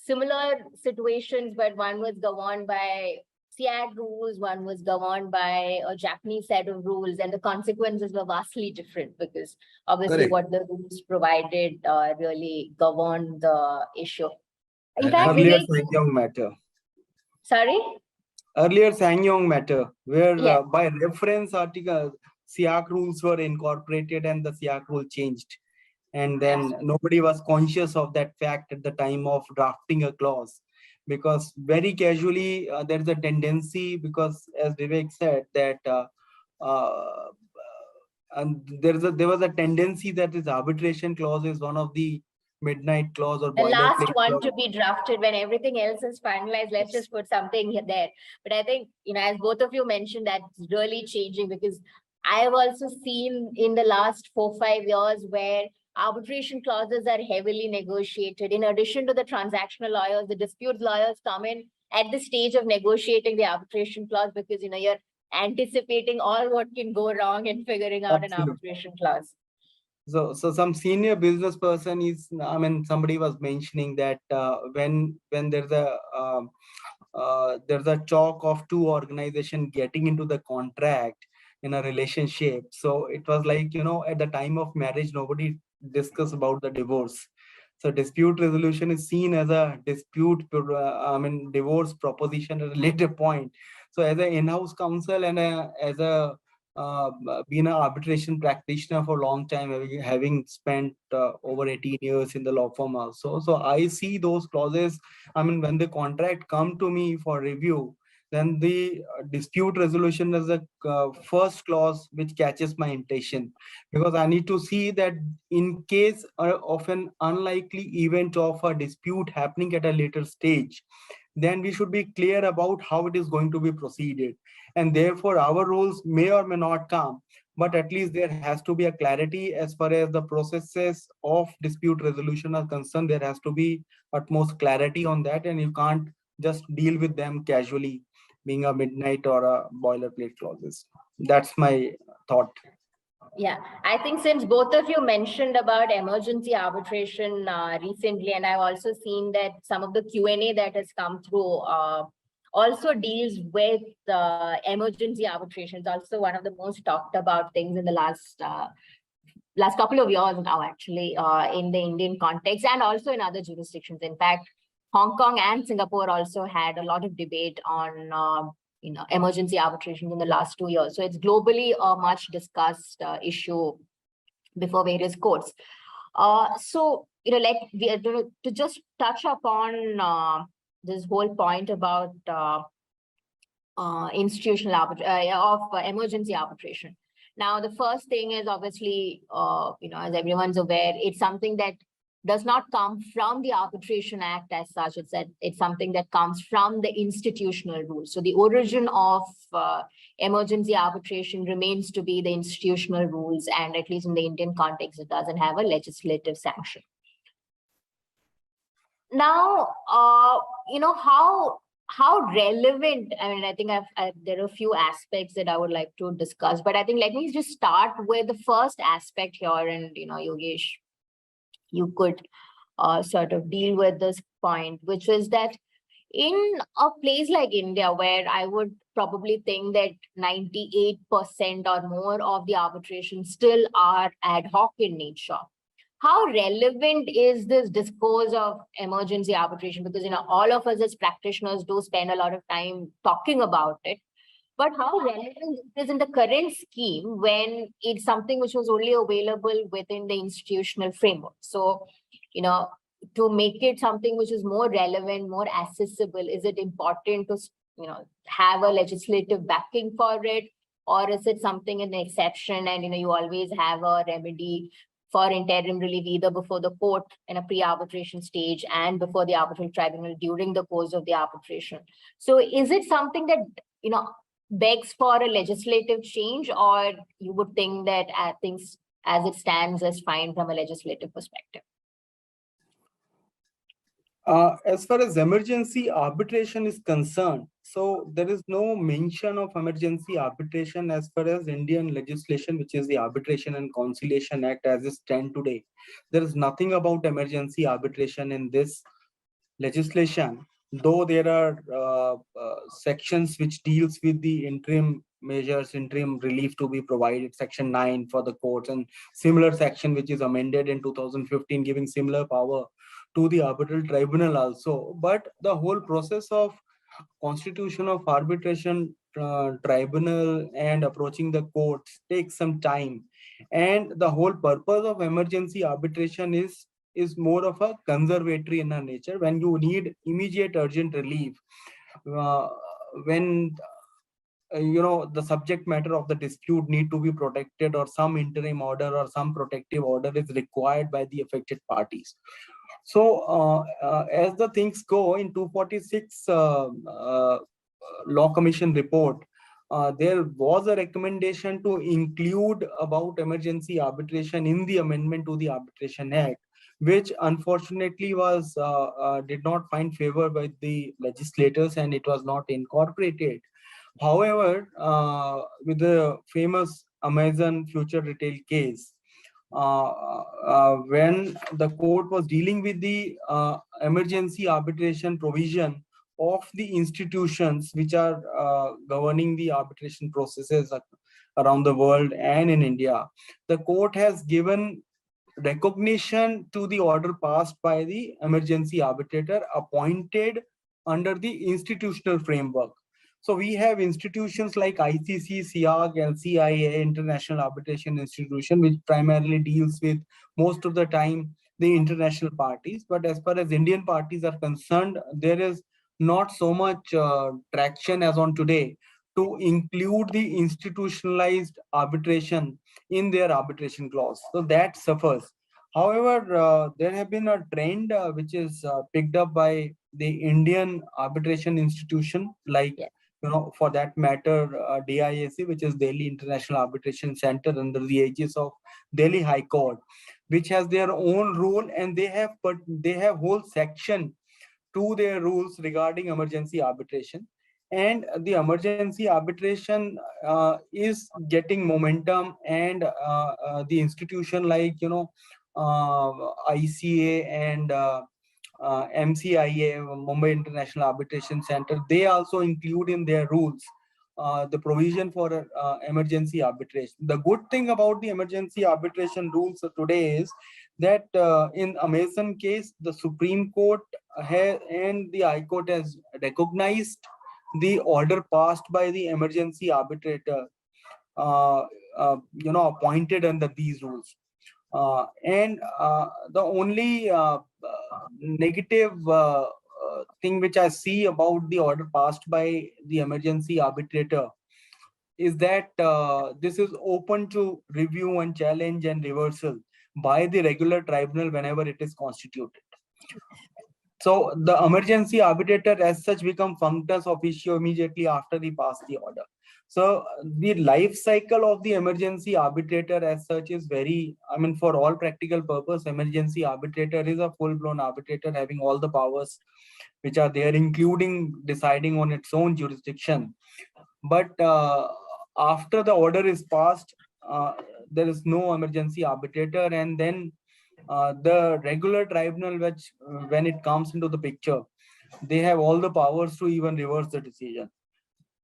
similar situations, but one was governed by SIAG rules, one was governed by a Japanese set of rules, and the consequences were vastly different, because obviously what the rules provided really governed the issue. In fact, earlier SsangYong matter. Sorry? Earlier SsangYong matter, where by reference article, SIAG rules were incorporated and the SIAG rule changed. And then nobody was conscious of that fact at the time of drafting a clause, because very casually there's a tendency, because as Vivek said, that there was a tendency that this arbitration clause is one of the midnight clause or the last boilerplate one clause. to be drafted when everything else is finalized. Let's just put something there. But I think, as both of you mentioned, that's really changing, because I have also seen in the last 4-5 years where arbitration clauses are heavily negotiated. In addition to the transactional lawyers, the disputes lawyers come in at the stage of negotiating the arbitration clause, because you're anticipating all what can go wrong in figuring out an arbitration clause. So some senior business person is, somebody was mentioning that when there's a talk of two organizations getting into the contract in a relationship. So it was like, at the time of marriage, nobody discuss about the divorce. So dispute resolution is seen as a divorce proposition at a later point. So as an in-house counsel and as a been an arbitration practitioner for a long time, having spent over 18 years in the law firm also. So I see those clauses. When the contract come to me for review, then the dispute resolution is the first clause which catches my attention, because I need to see that in case of an unlikely event of a dispute happening at a later stage, then we should be clear about how it is going to be proceeded. And therefore our rules may or may not come, but at least there has to be a clarity as far as the processes of dispute resolution are concerned. There has to be utmost clarity on that, and you can't just deal with them casually, being a midnight or a boilerplate clauses. That's my thought. Yeah, I think since both of you mentioned about emergency arbitration recently, and I've also seen that some of the Q&A that has come through also deals with emergency arbitration. It's also one of the most talked about things in the last couple of years now, actually, in the Indian context and also in other jurisdictions. In fact, Hong Kong and Singapore also had a lot of debate on emergency arbitration in the last 2 years. So it's globally a much discussed issue before various courts. So to just touch upon this whole point about institutional emergency arbitration. Now, the first thing is obviously, as everyone's aware, it's something that does not come from the Arbitration Act as such. It's something that comes from the institutional rules. So the origin of emergency arbitration remains to be the institutional rules, and at least in the Indian context, it doesn't have a legislative sanction. Now, how relevant, I think there are a few aspects that I would like to discuss, but I think let me just start with the first aspect here, and Yogesh, you could sort of deal with this point, which is that in a place like India, where I would probably think that 98% or more of the arbitrations still are ad hoc in nature, how relevant is this discourse of emergency arbitration? Because all of us as practitioners do spend a lot of time talking about it, but how relevant it is in the current scheme when it's something which was only available within the institutional framework. So, to make it something which is more relevant, more accessible, is it important to, have a legislative backing for it? Or is it something an exception and, you always have a remedy for interim relief either before the court in a pre-arbitration stage and before the arbitral tribunal during the course of the arbitration? So is it something that, begs for a legislative change, or you would think that things as it stands is fine from a legislative perspective? As far as emergency arbitration is concerned, so there is no mention of emergency arbitration as far as Indian legislation, which is the Arbitration and Conciliation Act as it stands today. There is nothing about emergency arbitration in this legislation, though there are sections which deals with the interim measures, interim relief to be provided, section 9 for the courts, and similar section which is amended in 2015 giving similar power to the arbitral tribunal also. But the whole process of constitution of arbitration tribunal and approaching the courts takes some time, and the whole purpose of emergency arbitration is more of a conservatory in a nature. When you need immediate urgent relief, when the subject matter of the dispute need to be protected, or some interim order or some protective order is required by the affected parties. So as the things go, in 246 Law Commission report, there was a recommendation to include about emergency arbitration in the amendment to the Arbitration Act, which unfortunately was did not find favor by the legislators, and it was not incorporated. However, with the famous Amazon Future Retail case, when the court was dealing with the emergency arbitration provision of the institutions which are governing the arbitration processes around the world and in India, the court has given recognition to the order passed by the emergency arbitrator appointed under the institutional framework. So we have institutions like ICC, SIAG, and CIA, International Arbitration Institution, which primarily deals with, most of the time, the international parties. But as far as Indian parties are concerned, there is not so much traction as on today to include the institutionalized arbitration in their arbitration clause. So that suffers. However, there have been a trend which is picked up by the Indian Arbitration Institution, like, for that matter, DIAC, which is Delhi International Arbitration Center under the aegis of Delhi High Court, which has their own rule, and they have whole section to their rules regarding emergency arbitration. And the emergency arbitration is getting momentum, and the institution like ICA and MCIA, Mumbai International Arbitration Center, they also include in their rules the provision for emergency arbitration. The good thing about the emergency arbitration rules today is that in Amazon case, the Supreme Court and the High Court has recognized the order passed by the emergency arbitrator, appointed under these rules. And the only negative thing which I see about the order passed by the emergency arbitrator is that this is open to review and challenge and reversal by the regular tribunal whenever it is constituted. So the emergency arbitrator as such become functus officio immediately after he passed the order. So the life cycle of the emergency arbitrator as such is very, for all practical purpose, emergency arbitrator is a full-blown arbitrator having all the powers which are there, including deciding on its own jurisdiction. But after the order is passed, there is no emergency arbitrator, and then the regular tribunal, which when it comes into the picture, they have all the powers to even reverse the decision.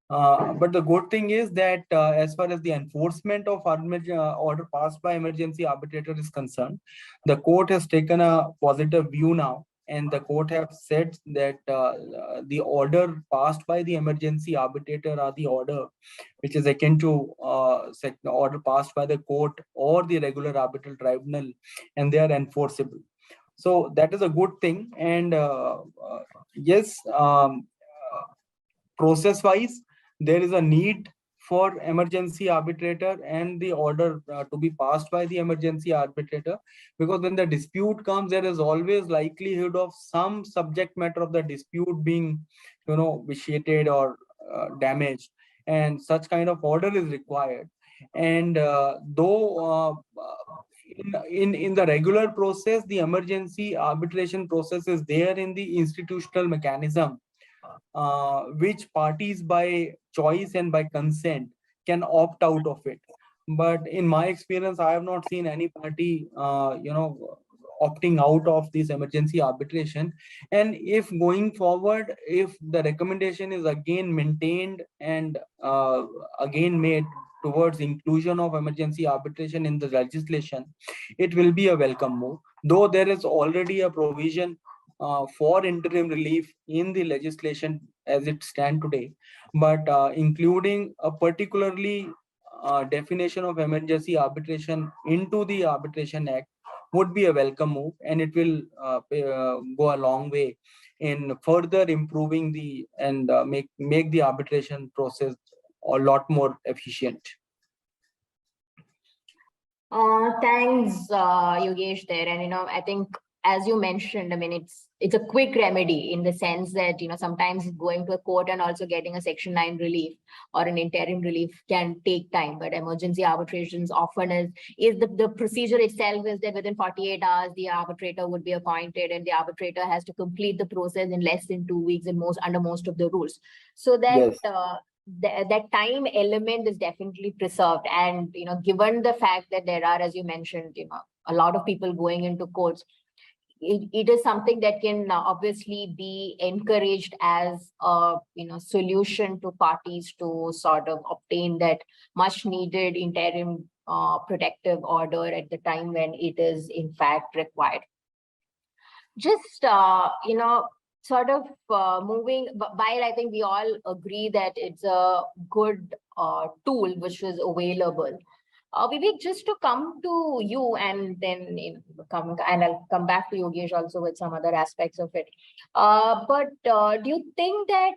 But the good thing is that as far as the enforcement of order passed by emergency arbitrator is concerned, the court has taken a positive view now, and the court has said that the order passed by the emergency arbitrator are the order which is akin to order passed by the court or the regular arbitral tribunal, and they are enforceable. So that is a good thing. And yes, process-wise, there is a need for emergency arbitrator and the order to be passed by the emergency arbitrator, because when the dispute comes, there is always likelihood of some subject matter of the dispute being, vitiated or damaged, and such kind of order is required. And though in the regular process, the emergency arbitration process is there in the institutional mechanism, which parties by choice and by consent can opt out of it. But in my experience, I have not seen any party, opting out of this emergency arbitration. And if going forward, if the recommendation is again maintained and again made towards inclusion of emergency arbitration in the legislation, it will be a welcome move. Though there is already a provision for interim relief in the legislation as it stands today, but including a particularly definition of emergency arbitration into the Arbitration Act would be a welcome move, and it will go a long way in further improving the and make the arbitration process a lot more efficient. Thanks, Yogesh there. And, I think, as you mentioned, I mean, it's a quick remedy in the sense that, sometimes going to a court and also getting a Section 9 relief or an interim relief can take time. But emergency arbitrations often is the procedure itself is that within 48 hours, the arbitrator would be appointed, and the arbitrator has to complete the process in less than 2 weeks under most of the rules. So that Yes. that time element is definitely preserved. And, given the fact that there are, as you mentioned, a lot of people going into courts, it is something that can obviously be encouraged as a solution to parties to sort of obtain that much needed interim protective order at the time when it is in fact required. Just sort of moving, while I think we all agree that it's a good tool which is available. Vivek, just to come to you and then I'll come back to Yogesh also with some other aspects of it. But do you think that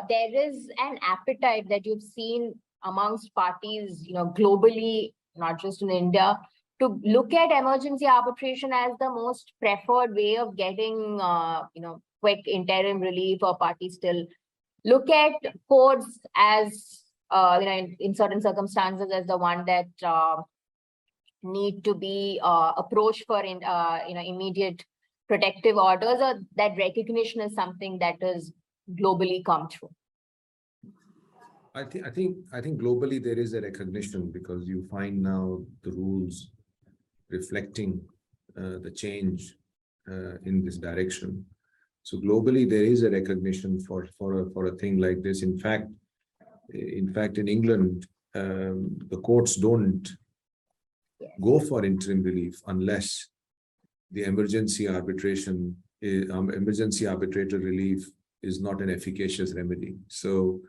there is an appetite that you've seen amongst parties, globally, not just in India, to look at emergency arbitration as the most preferred way of getting, quick interim relief, or parties still look at courts as in certain circumstances as the one that need to be approached for immediate protective orders, or that recognition is something that is globally come through? I think globally there is a recognition, because you find now the rules reflecting the change in this direction. So globally there is a recognition for a thing like this. In fact, in England, the courts don't go for interim relief unless the emergency arbitrator relief is not an efficacious remedy. So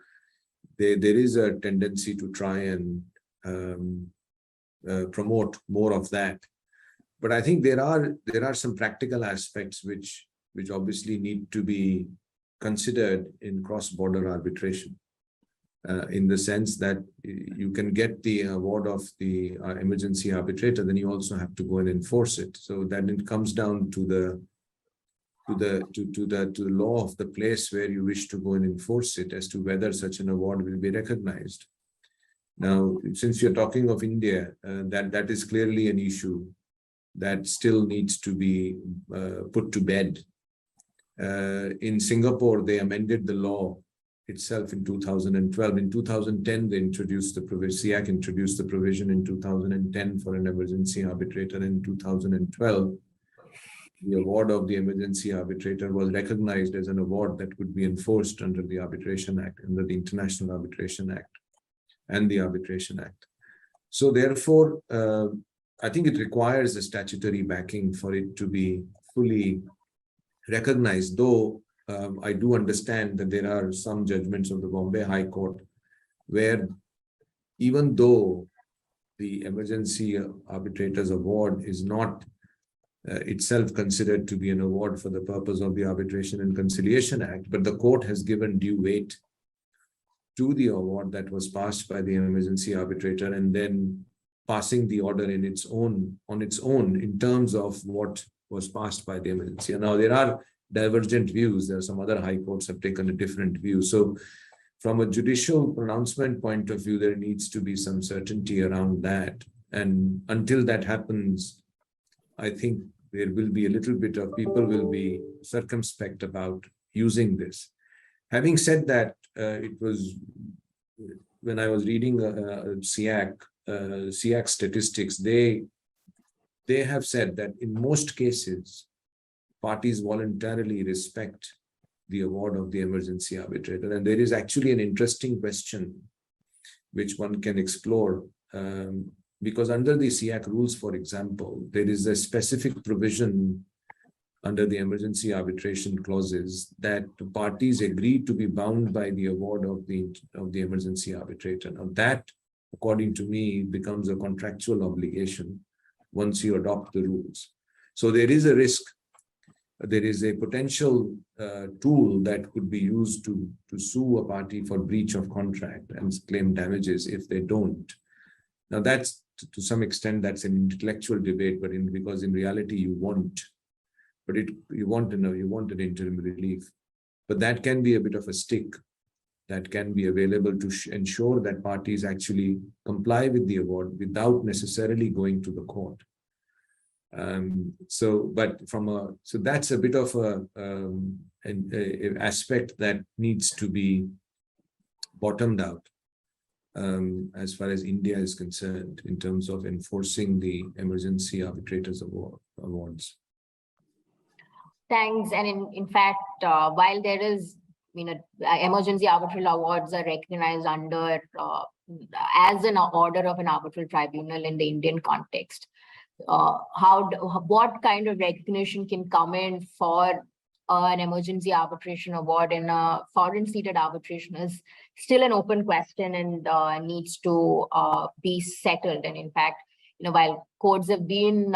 there is a tendency to try and promote more of that. But I think there are some practical aspects which obviously need to be considered in cross-border arbitration. In the sense that you can get the award of the emergency arbitrator, then you also have to go and enforce it. So then it comes down to the law of the place where you wish to go and enforce it, as to whether such an award will be recognized. Now, since you're talking of India, that is clearly an issue that still needs to be put to bed. In Singapore, they amended the law itself in 2012. In 2010, they introduced the provision. SIAC introduced the provision in 2010 for an emergency arbitrator. In 2012, the award of the emergency arbitrator was recognized as an award that could be enforced under the Arbitration Act, under the International Arbitration Act and the Arbitration Act. So therefore, I think it requires a statutory backing for it to be fully recognized, though I do understand that there are some judgments of the Bombay High Court where, even though the emergency arbitrator's award is not itself considered to be an award for the purpose of the Arbitration and Conciliation Act, but the court has given due weight to the award that was passed by the emergency arbitrator, and then passing the order on its own in terms of what was passed by the emergency. Now, there are divergent views. There are some other high courts have taken a different view. So from a judicial pronouncement point of view, there needs to be some certainty around that. And until that happens, I think there will be a little bit of people will be circumspect about using this. Having said that, it was when I was reading SIAC statistics, they have said that in most cases, parties voluntarily respect the award of the emergency arbitrator. And there is actually an interesting question which one can explore, because under the SIAC rules, for example, there is a specific provision under the emergency arbitration clauses that the parties agree to be bound by the award of the emergency arbitrator. Now that, according to me, becomes a contractual obligation once you adopt the rules. So there is a risk there is a potential tool that could be used to sue a party for breach of contract and claim damages if they don't. Now that's to some extent that's an intellectual debate, but because in reality you want an interim relief, but that can be a bit of a stick that can be available to ensure that parties actually comply with the award without necessarily going to the court. So that's a bit of an aspect that needs to be bottomed out as far as India is concerned in terms of enforcing the emergency arbitrators awards. Thanks. And in fact, while there is, emergency arbitral awards are recognized under as an order of an arbitral tribunal in the Indian context. What kind of recognition can come in for an emergency arbitration award in a foreign seated arbitration is still an open question and needs to be settled. And in fact, while courts have been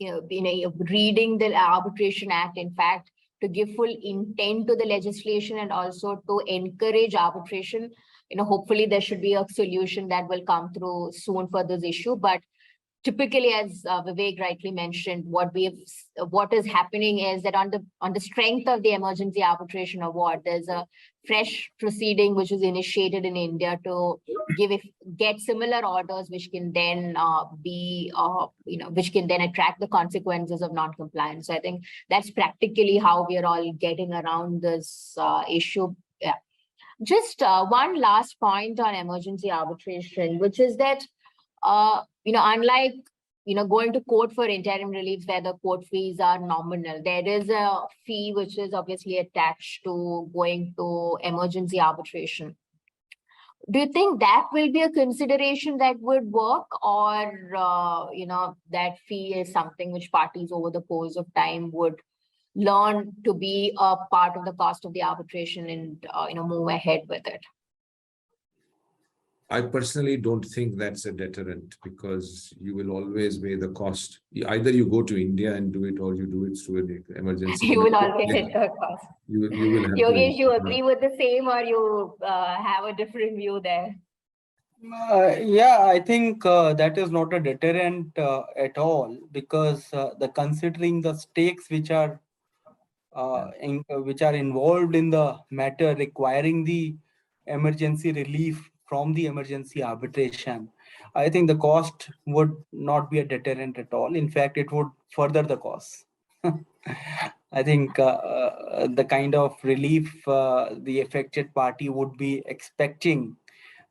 reading the Arbitration Act, in fact, to give full intent to the legislation and also to encourage arbitration, hopefully there should be a solution that will come through soon for this issue. But typically, as Vivek rightly mentioned, what is happening is that on the strength of the emergency arbitration award, there's a fresh proceeding which is initiated in India to get similar orders, which can then which can then attract the consequences of non-compliance. So I think that's practically how we are all getting around this issue. Yeah. Just one last point on emergency arbitration, which is that unlike going to court for interim relief where the court fees are nominal, there is a fee which is obviously attached to going to emergency arbitration. Do you think that will be a consideration that would work, or that fee is something which parties over the course of time would learn to be a part of the cost of the arbitration and move ahead with it? I personally don't think that's a deterrent, because you will always weigh the cost. Either you go to India and do it, or you do it through an emergency. You will always incur cost. You will have Yogesh, you agree with the same, or you have a different view there? Yeah, I think that is not a deterrent at all, because considering the stakes which are involved in the matter requiring the emergency relief from the emergency arbitration, I think the cost would not be a deterrent at all. In fact, it would further the cost. I think the kind of relief the affected party would be expecting,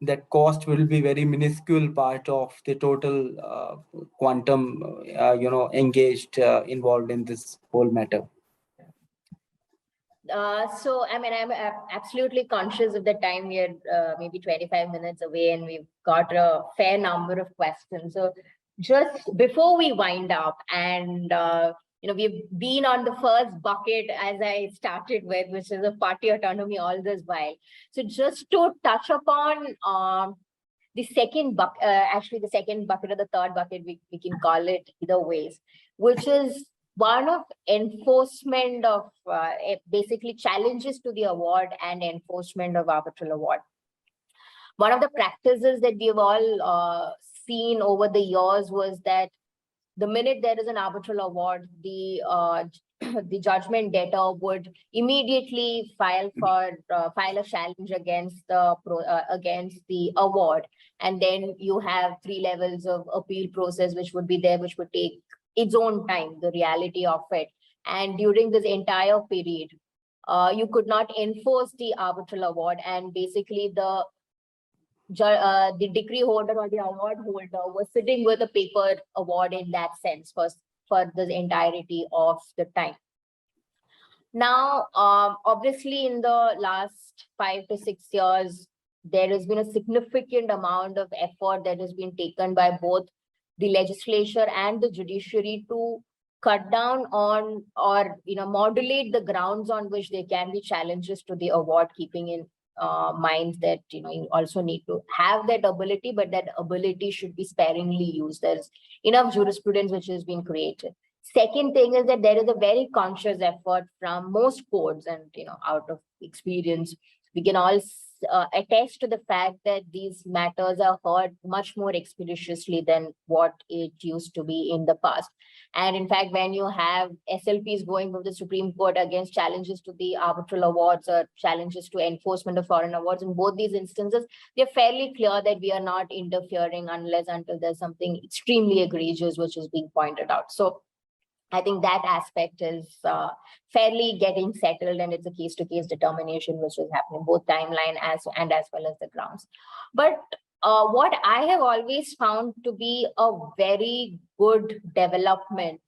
that cost will be very minuscule part of the total quantum, engaged, involved in this whole matter. So, I'm absolutely conscious of the time. We are maybe 25 minutes away and we've got a fair number of questions. So just before we wind up, and we've been on the first bucket as I started with, which is a party autonomy all this while. So just to touch upon the second bucket, actually the second bucket or the third bucket, we can call it either ways, which is one of enforcement of basically challenges to the award and enforcement of arbitral award. One of the practices that we've all seen over the years was that the minute there is an arbitral award, the judgment debtor would immediately file a challenge against the award, and then you have 3 levels of appeal process which would be there, which would take its own time, the reality of it. And during this entire period, you could not enforce the arbitral award, and basically the decree holder or the award holder was sitting with a paper award in that sense for the entirety of the time. Now, obviously, in the last 5 to 6 years, there has been a significant amount of effort that has been taken by both the legislature and the judiciary to cut down on or modulate the grounds on which there can be challenges to the award, keeping in mind that you also need to have that ability, but that ability should be sparingly used. There's enough jurisprudence which has been created. Second thing is that there is a very conscious effort from most courts, and out of experience, we can all attest to the fact that these matters are heard much more expeditiously than what it used to be in the past. And in fact, when you have SLPs going to the Supreme Court against challenges to the arbitral awards or challenges to enforcement of foreign awards, in both these instances, they're fairly clear that we are not interfering until there's something extremely egregious which is being pointed out. So I think that aspect is fairly getting settled, and it's a case-to-case determination which is happening, both timeline as well as the grounds. But what I have always found to be a very good development,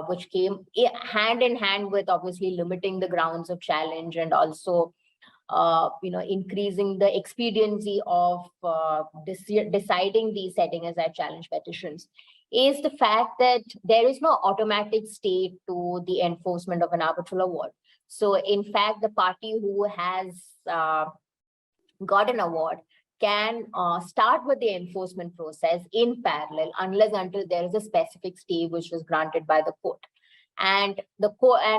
which came hand in hand with obviously limiting the grounds of challenge and also increasing the expediency of deciding these setting aside challenge petitions, is the fact that there is no automatic stay to the enforcement of an arbitral award. So in fact, the party who has got an award can start with the enforcement process in parallel until there is a specific stay which was granted by the court. And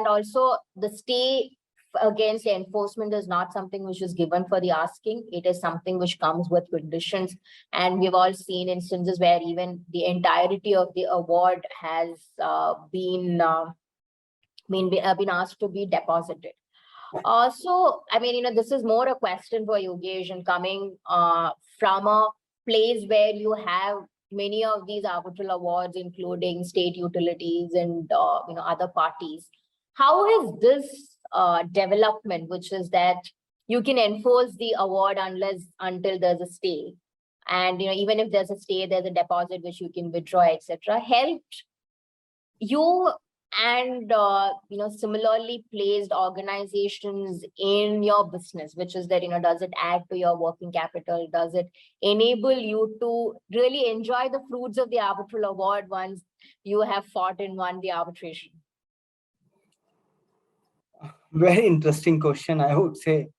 also the stay against enforcement is not something which is given for the asking. It is something which comes with conditions. And we've all seen instances where even the entirety of the award has been asked to be deposited. So, I mean, this is more a question for Yogesh, and coming from a place where you have many of these arbitral awards, including state utilities and other parties. How is this development, which is that you can enforce the award until there's a stay, and even if there's a stay, there's a deposit which you can withdraw, etc., helped you and similarly placed organizations in your business, which is that does it add to your working capital? Does it enable you to really enjoy the fruits of the arbitral award once you have fought and won the arbitration? Very interesting question, I would say.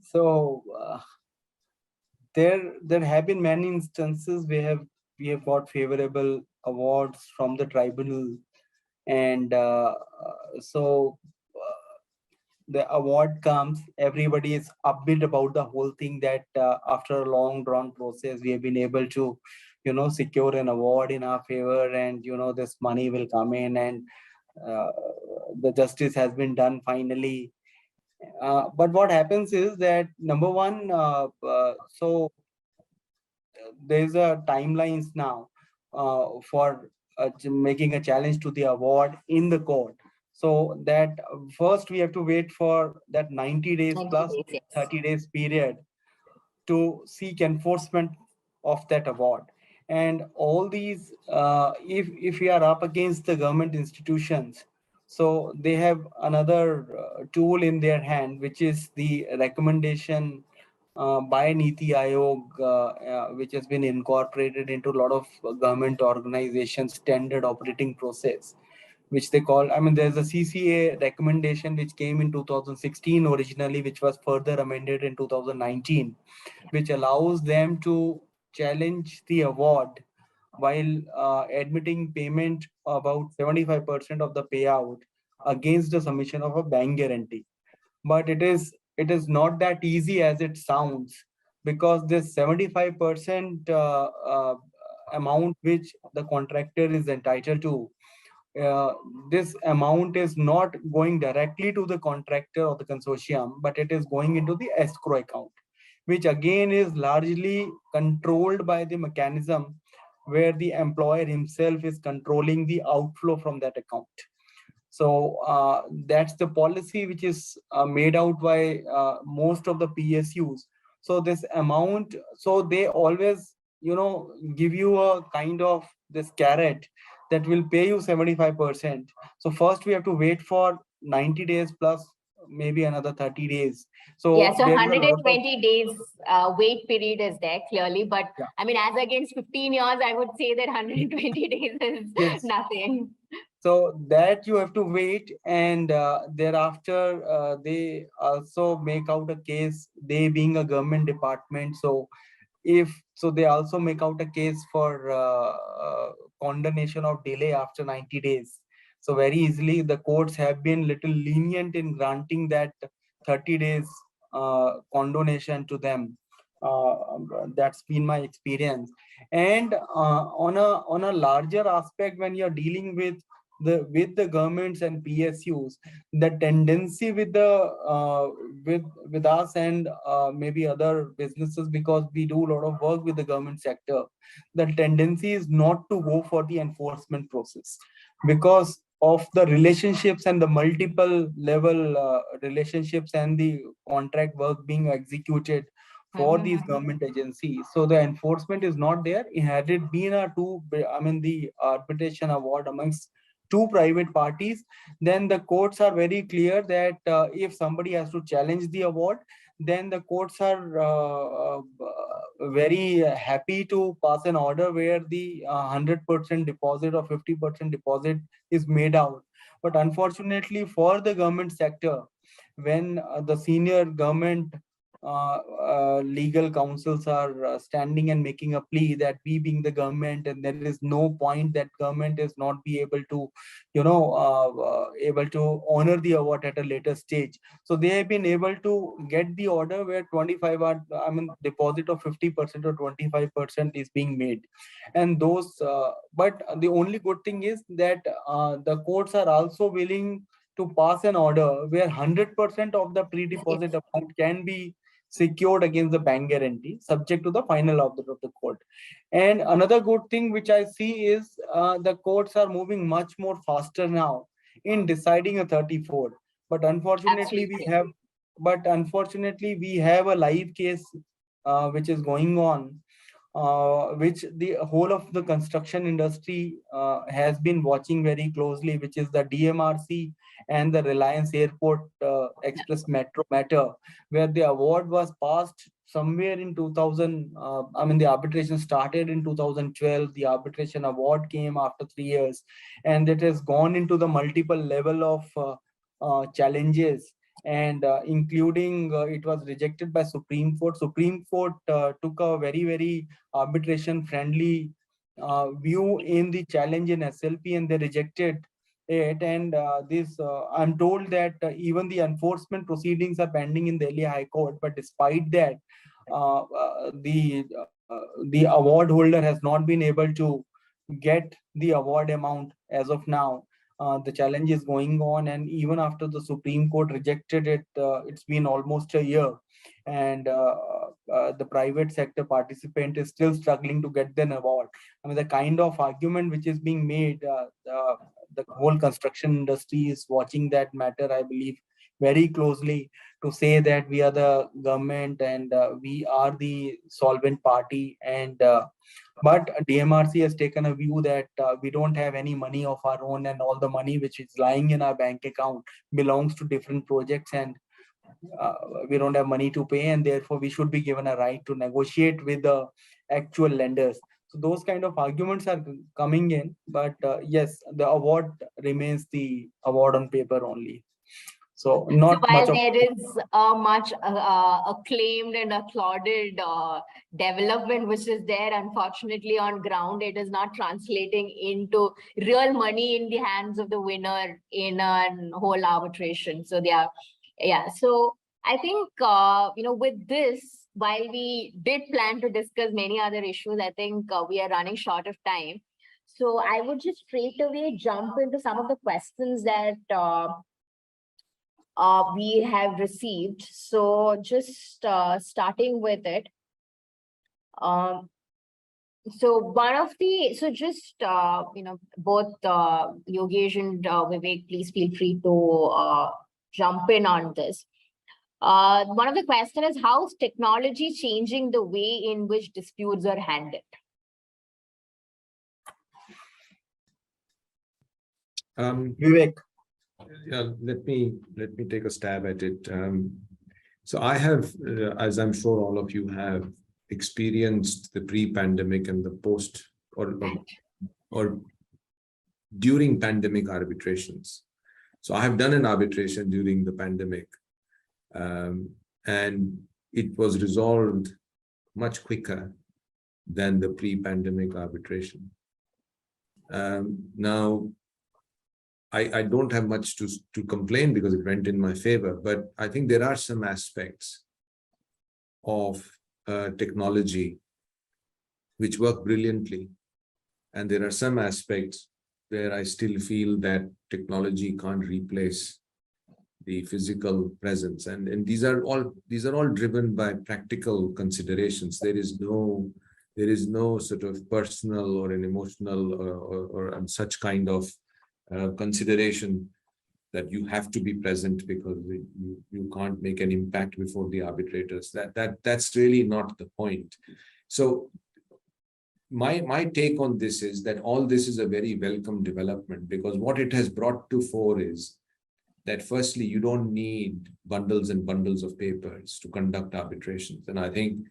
So there have been many instances where we have got favorable awards from the tribunal, and the award comes, everybody is upbeat about the whole thing, that after a long drawn process we have been able to secure an award in our favor, and this money will come in, and the justice has been done finally. But what happens is that, number one, so there's a timelines now for making a challenge to the award in the court. So that first we have to wait for that 90 days plus 30 days period to seek enforcement of that award. And all these, if we are up against the government institutions, so they have another tool in their hand, which is the recommendation by Niti Aayog, which has been incorporated into a lot of government organizations' standard operating process, which they call, there's a CCA recommendation which came in 2016 originally, which was further amended in 2019, which allows them to challenge the award while admitting payment about 75% of the payout against the submission of a bank guarantee. But it is not that easy as it sounds, because this 75% amount which the contractor is entitled to, this amount is not going directly to the contractor or the consortium, but it is going into the escrow account, which again is largely controlled by the mechanism where the employer himself is controlling the outflow from that account. So that's the policy which is made out by most of the PSUs. So this amount, so they always, give you a kind of this carrot that will pay you 75%. So first we have to wait for 90 days plus maybe another 30 days. So yeah, so 120 days wait period is there clearly, but yeah. As against 15 years, I would say that 120 days is yes. Nothing. So that you have to wait, and thereafter they also make out a case, they being a government department. So they also make out a case for condemnation of delay after 90 days. So very easily the courts have been little lenient in granting that 30 days condonation to them. That's been my experience. And on a larger aspect, when you're dealing with the governments and PSUs, the tendency with with us and maybe other businesses, because we do a lot of work with the government sector, the tendency is not to go for the enforcement process because of the relationships and the multiple level relationships and the contract work being executed for these government agencies. So the enforcement is not there. Had it been the arbitration award amongst two private parties, then the courts are very clear that if somebody has to challenge the award, then the courts are very happy to pass an order where the 100% deposit or 50% deposit is made out. But unfortunately for the government sector, when the senior government legal counsels are standing and making a plea that we being the government, and there is no point that government is not be able to able to honor the award at a later stage. So they have been able to get the order where 25 deposit of 50% or 25% is being made. And those but the only good thing is that the courts are also willing to pass an order where 100% of the pre-deposit amount can be secured against the bank guarantee, subject to the final order of the court. And another good thing which I see is the courts are moving much more faster now in deciding a 34. But unfortunately, we have a live case which is going on, which the whole of the construction industry has been watching very closely, which is the DMRC and the Reliance Airport Express Metro matter, where the award was passed somewhere in 2000. The arbitration started in 2012. The arbitration award came after 3 years, and it has gone into the multiple level of challenges, and including it was rejected by Supreme Court. Supreme Court took a very arbitration friendly view in the challenge in SLP, and they rejected it. And I'm told that even the enforcement proceedings are pending in Delhi High Court, but despite that, the award holder has not been able to get the award amount as of now. The challenge is going on, and even after the Supreme Court rejected it, it's been almost a year, and the private sector participant is still struggling to get an award. The kind of argument which is being made, the whole construction industry is watching that matter, I believe, very closely, to say that we are the government and we are the solvent party. And but DMRC has taken a view that we don't have any money of our own, and all the money which is lying in our bank account belongs to different projects, and we don't have money to pay, and therefore we should be given a right to negotiate with the actual lenders. So those kind of arguments are coming in, but yes, the award remains the award on paper only. So not so while much of there is much acclaimed and applauded development which is there, unfortunately on ground it is not translating into real money in the hands of the winner in a whole arbitration. So so I think with this, while we did plan to discuss many other issues, I think we are running short of time. So I would just straight away jump into some of the questions that we have received. So just starting with it. So both Yogesh and Vivek, please feel free to jump in on this. One of the questions is, how is technology changing the way in which disputes are handled? Vivek. Yeah, let me take a stab at it. So I have, as I'm sure all of you have, experienced the pre-pandemic and the post or during pandemic arbitrations. So I have done an arbitration during the pandemic, and it was resolved much quicker than the pre-pandemic arbitration. Now, I don't have much to complain because it went in my favor, but I think there are some aspects of technology which work brilliantly. And there are some aspects where I still feel that technology can't replace the physical presence. And these are all driven by practical considerations. There is no sort of personal or an emotional or such kind of consideration that you have to be present because you can't make an impact before the arbitrators. That's really not the point. So my take on this is that all this is a very welcome development, because what it has brought to fore is that firstly, you don't need bundles and bundles of papers to conduct arbitrations. And I think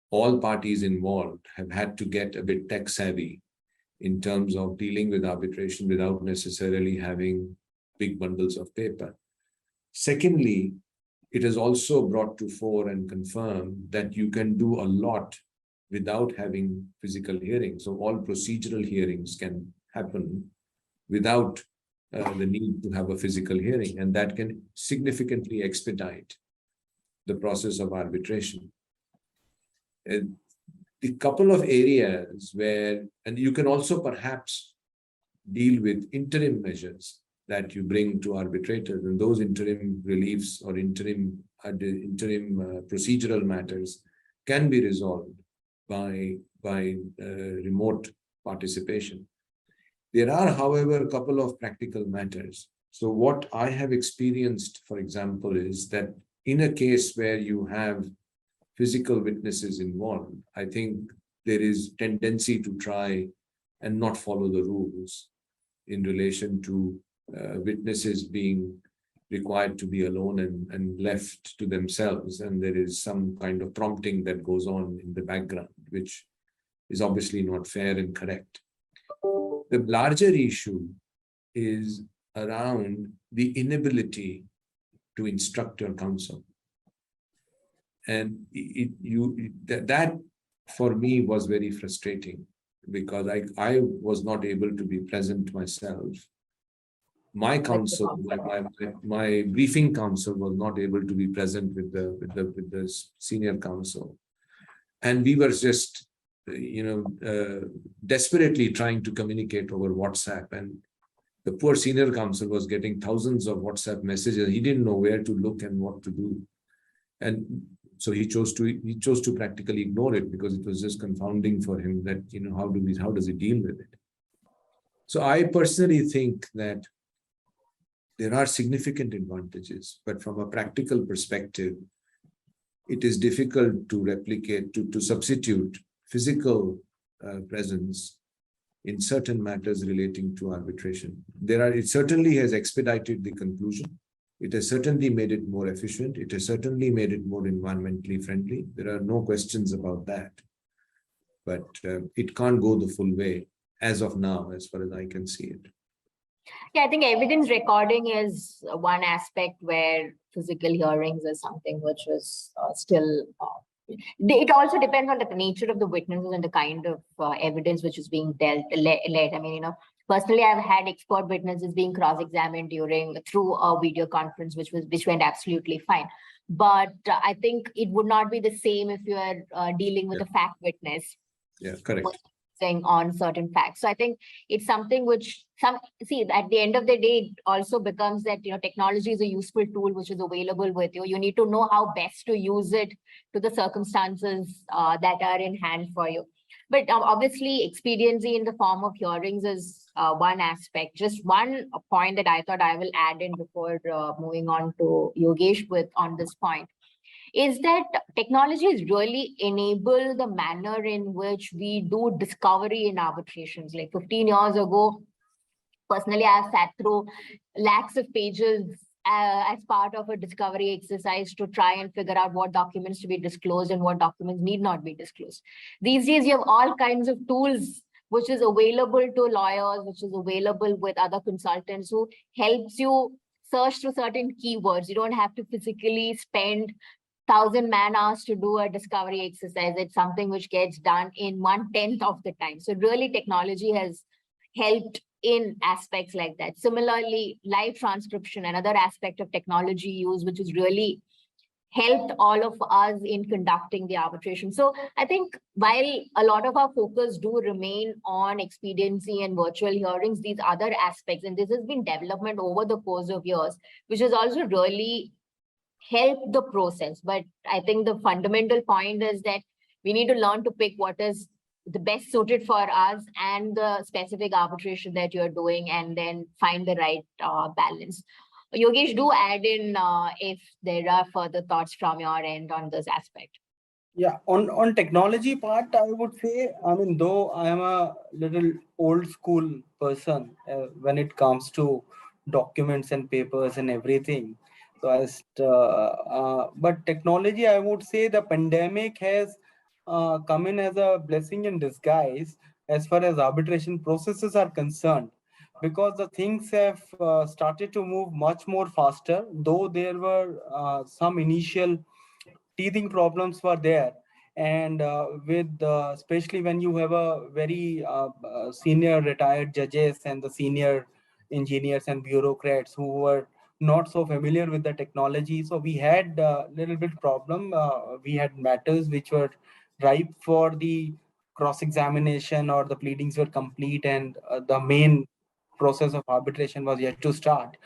all parties involved have had to get a bit tech savvy in terms of dealing with arbitration without necessarily having big bundles of paper. Secondly, it has also brought to fore and confirmed that you can do a lot without having physical hearings. So all procedural hearings can happen without the need to have a physical hearing, and that can significantly expedite the process of arbitration. The couple of areas where, and you can also perhaps deal with interim measures that you bring to arbitrators, and those interim reliefs or interim procedural matters can be resolved by remote participation. There are, however, a couple of practical matters. So what I have experienced, for example, is that in a case where you have physical witnesses involved, I think there is tendency to try and not follow the rules in relation to witnesses being required to be alone and left to themselves. And there is some kind of prompting that goes on in the background, which is obviously not fair and correct. The larger issue is around the inability to instruct your counsel. And that for me was very frustrating, because I was not able to be present myself. My counsel, my briefing counsel, was not able to be present with the senior counsel, and we were just, desperately trying to communicate over WhatsApp, and the poor senior counsel was getting thousands of WhatsApp messages. He didn't know where to look and what to do, and so he chose to practically ignore it, because it was just confounding for him that how does he deal with it. So I personally think that there are significant advantages, but from a practical perspective, it is difficult to replicate, to substitute physical presence in certain matters relating to arbitration. It certainly has expedited the conclusion. It has certainly made it more efficient. It has certainly made it more environmentally friendly. There are no questions about that. But it can't go the full way as of now, as far as I can see it. Yeah, I think evidence recording is one aspect where physical hearings is something which is still... it also depends on the nature of the witnesses and the kind of evidence which is being led. I mean, personally, I've had expert witnesses being cross-examined through a video conference, which went absolutely fine. But I think it would not be the same if you are dealing with a fact witness. Yeah, correct. On certain facts. So I think it's something which at the end of the day, it also becomes that, technology is a useful tool which is available with you. You need to know how best to use it to the circumstances that are in hand for you. But obviously, expediency in the form of hearings is one aspect. Just one point that I thought I will add in before moving on to Yogesh on this point is that technology has really enabled the manner in which we do discovery in arbitrations. Like 15 years ago, personally, I've sat through lakhs of pages as part of a discovery exercise to try and figure out what documents to be disclosed and what documents need not be disclosed. These days, you have all kinds of tools which is available to lawyers, which is available with other consultants who helps you search through certain keywords. You don't have to physically spend 1,000 man-hours to do a discovery exercise. It's something which gets done in 1/10 of the time. So really, technology has helped in aspects like that. Similarly, live transcription, another aspect of technology use, which is really helped all of us in conducting the arbitration. So I think while a lot of our focus do remain on expediency and virtual hearings, these other aspects, and this has been development over the course of years, which has also really helped the process. But I think the fundamental point is that we need to learn to pick what is the best suited for us and the specific arbitration that you're doing, and then find the right balance. Yogesh, do add in if there are further thoughts from your end on this aspect. Yeah, on technology part, I would say, I mean, though I am a little old school person when it comes to documents and papers and everything. So but technology, I would say the pandemic has come in as a blessing in disguise as far as arbitration processes are concerned, because the things have started to move much more faster, though there were some initial teething problems were there. And with especially when you have a very senior retired judges and the senior engineers and bureaucrats who were not so familiar with the technology, so we had a little bit problem. We had matters which were ripe for the cross examination, or the pleadings were complete, and the main process of arbitration was yet to start.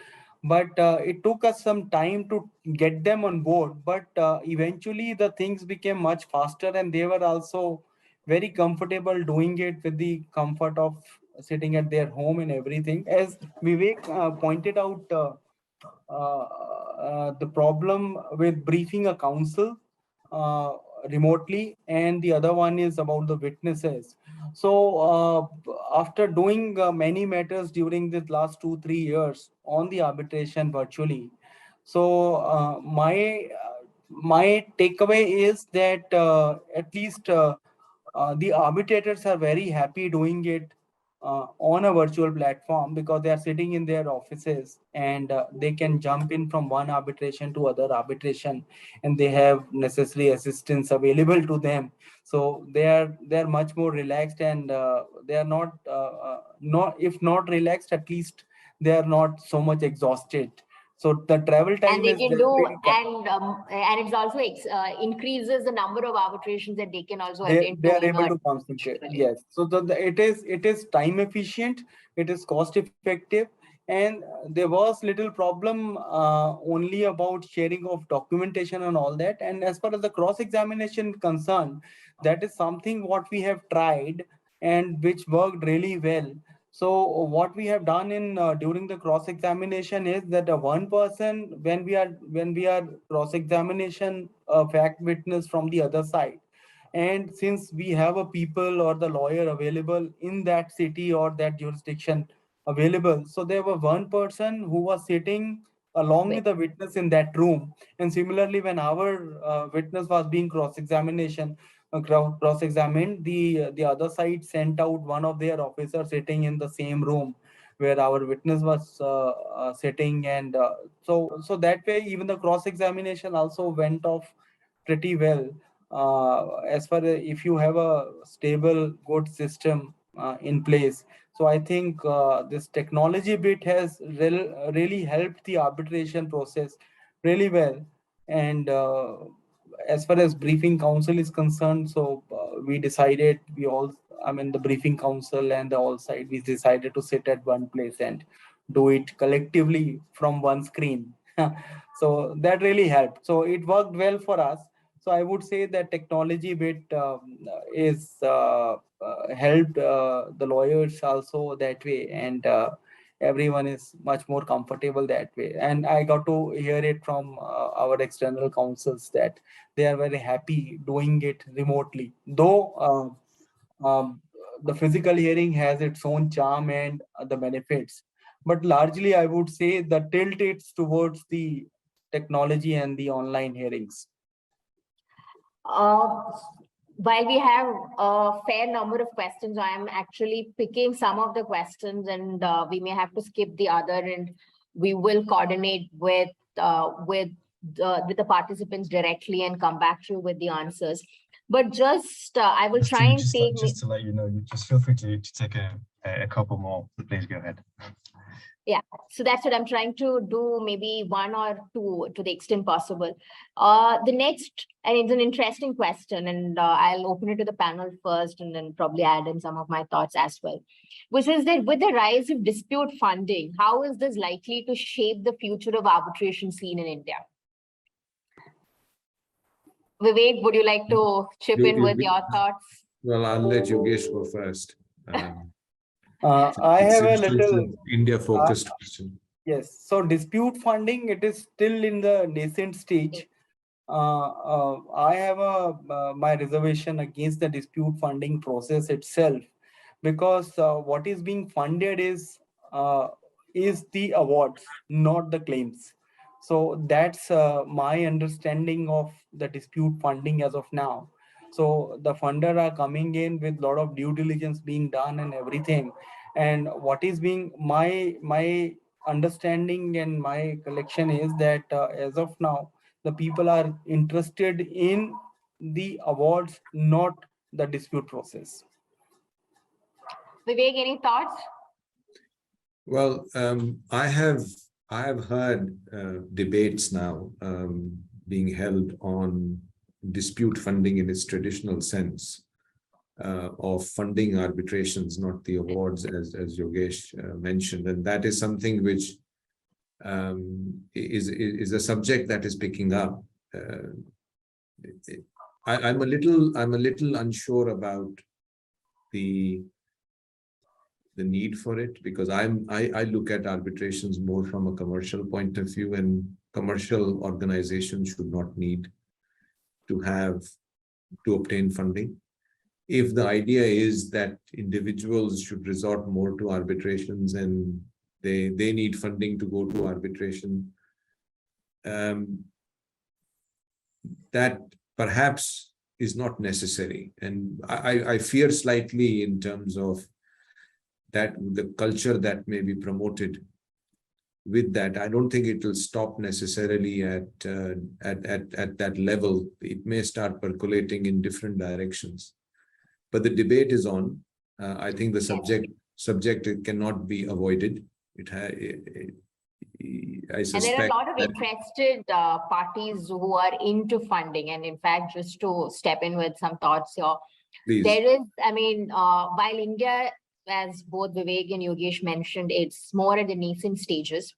But it took us some time to get them on board, but eventually the things became much faster, and they were also very comfortable doing it with the comfort of sitting at their home and everything. As Vivek pointed out, the problem with briefing a counsel uh, remotely, and the other one is about the witnesses. So after doing many matters during the last 2-3 years on the arbitration virtually, so my takeaway is that at least the arbitrators are very happy doing it on a virtual platform, because they are sitting in their offices, and they can jump in from one arbitration to other arbitration, and they have necessary assistance available to them. So they are much more relaxed, and they are not, if not relaxed, at least they are not so much exhausted. So the travel And time they is can very, do, very cut. and it's also increases the number of arbitrations that they can also attend They to are in able a to concentrate. day. Yes, so it is time efficient, it is cost effective. And there was little problem only about sharing of documentation and all that. And as far as the cross examination concerned, that is something what we have tried and which worked really well. So what we have done in during the cross examination is that one person, when we are cross examination a fact witness from the other side, and since we have a people or the lawyer available in that city or that jurisdiction available, so there was one person who was sitting along with the witness in that room. And similarly, when our witness was being cross-examined, the other side sent out one of their officers sitting in the same room where our witness was sitting. And so that way, even the cross-examination also went off pretty well. As far as if you have a stable, good system in place. So I think this technology bit has really helped the arbitration process really well. And as far as briefing counsel is concerned, so we decided, I mean, the briefing counsel and the all side, we decided to sit at one place and do it collectively from one screen. So that really helped. So it worked well for us. So I would say that technology bit is helped the lawyers also that way, and everyone is much more comfortable that way. And I got to hear it from our external counsels that they are very happy doing it remotely. Though the physical hearing has its own charm and the benefits, but largely I would say the tilt is towards the technology and the online hearings. While we have a fair number of questions, I am actually picking some of the questions, and we may have to skip the other, and we will coordinate with the participants directly and come back to you with the answers. But just I will try and take. Just to let you know, you just feel free to take a a couple more, so please go ahead. Yeah, so that's what I'm trying to do, maybe one or two to the extent possible. The next, and it's an interesting question, and I'll open it to the panel first and then probably add in some of my thoughts as well, which is that with the rise of dispute funding, how is this likely to shape the future of arbitration scene in India? Vivek, would you like to chip in with your thoughts? Well, I'll let Yogesh go first. I have a little India-focused question. Yes, so dispute funding, it is still in the nascent stage. I have my reservation against the dispute funding process itself, because what is being funded is the awards, not the claims. So that's my understanding of the dispute funding as of now. So the funder are coming in with a lot of due diligence being done and everything. And what is being my understanding and my collection is that as of now, the people are interested in the awards, not the dispute process. Vivek, any thoughts? Well, I have heard debates now being held on dispute funding in its traditional sense of funding arbitrations, not the awards, as Yogesh mentioned, and that is something which is a subject that is picking up. I'm a little unsure about the need for it, because I look at arbitrations more from a commercial point of view, and commercial organizations should not need to obtain funding. If the idea is that individuals should resort more to arbitrations and they need funding to go to arbitration, that perhaps is not necessary. And I fear slightly in terms of that the culture that may be promoted with that. I don't think it will stop necessarily at that level. It may start percolating in different directions. But the debate is on. I think the subject cannot be avoided. I suspect. And there are a lot of interested parties who are into funding. And in fact, just to step in with some thoughts here, Please. There is, while India, as both Vivek and Yogesh mentioned, it's more at the nascent stages.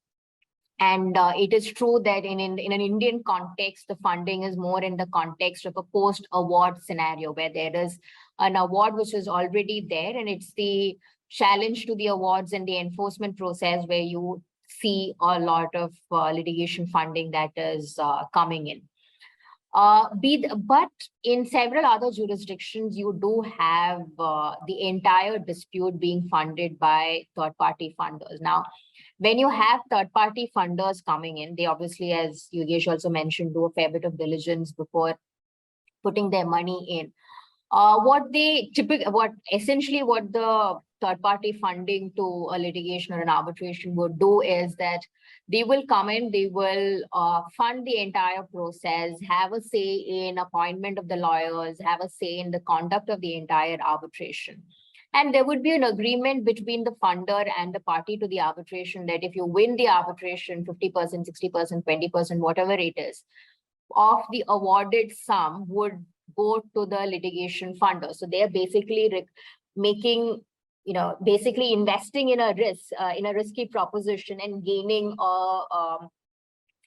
And it is true that in an Indian context, the funding is more in the context of a post-award scenario where there is an award which is already there, and it's the challenge to the awards and the enforcement process where you see a lot of litigation funding that is coming in. But in several other jurisdictions, you do have the entire dispute being funded by third-party funders. Now, when you have third-party funders coming in, they obviously, as Yogesh also mentioned, do a fair bit of diligence before putting their money in. What the third-party funding to a litigation or an arbitration would do is that they will come in, they will fund the entire process, have a say in appointment of the lawyers, have a say in the conduct of the entire arbitration. And there would be an agreement between the funder and the party to the arbitration that if you win the arbitration, 50%, 60%, 20%, whatever it is, of the awarded sum would go to the litigation funder. So they're basically basically investing in a risky proposition and gaining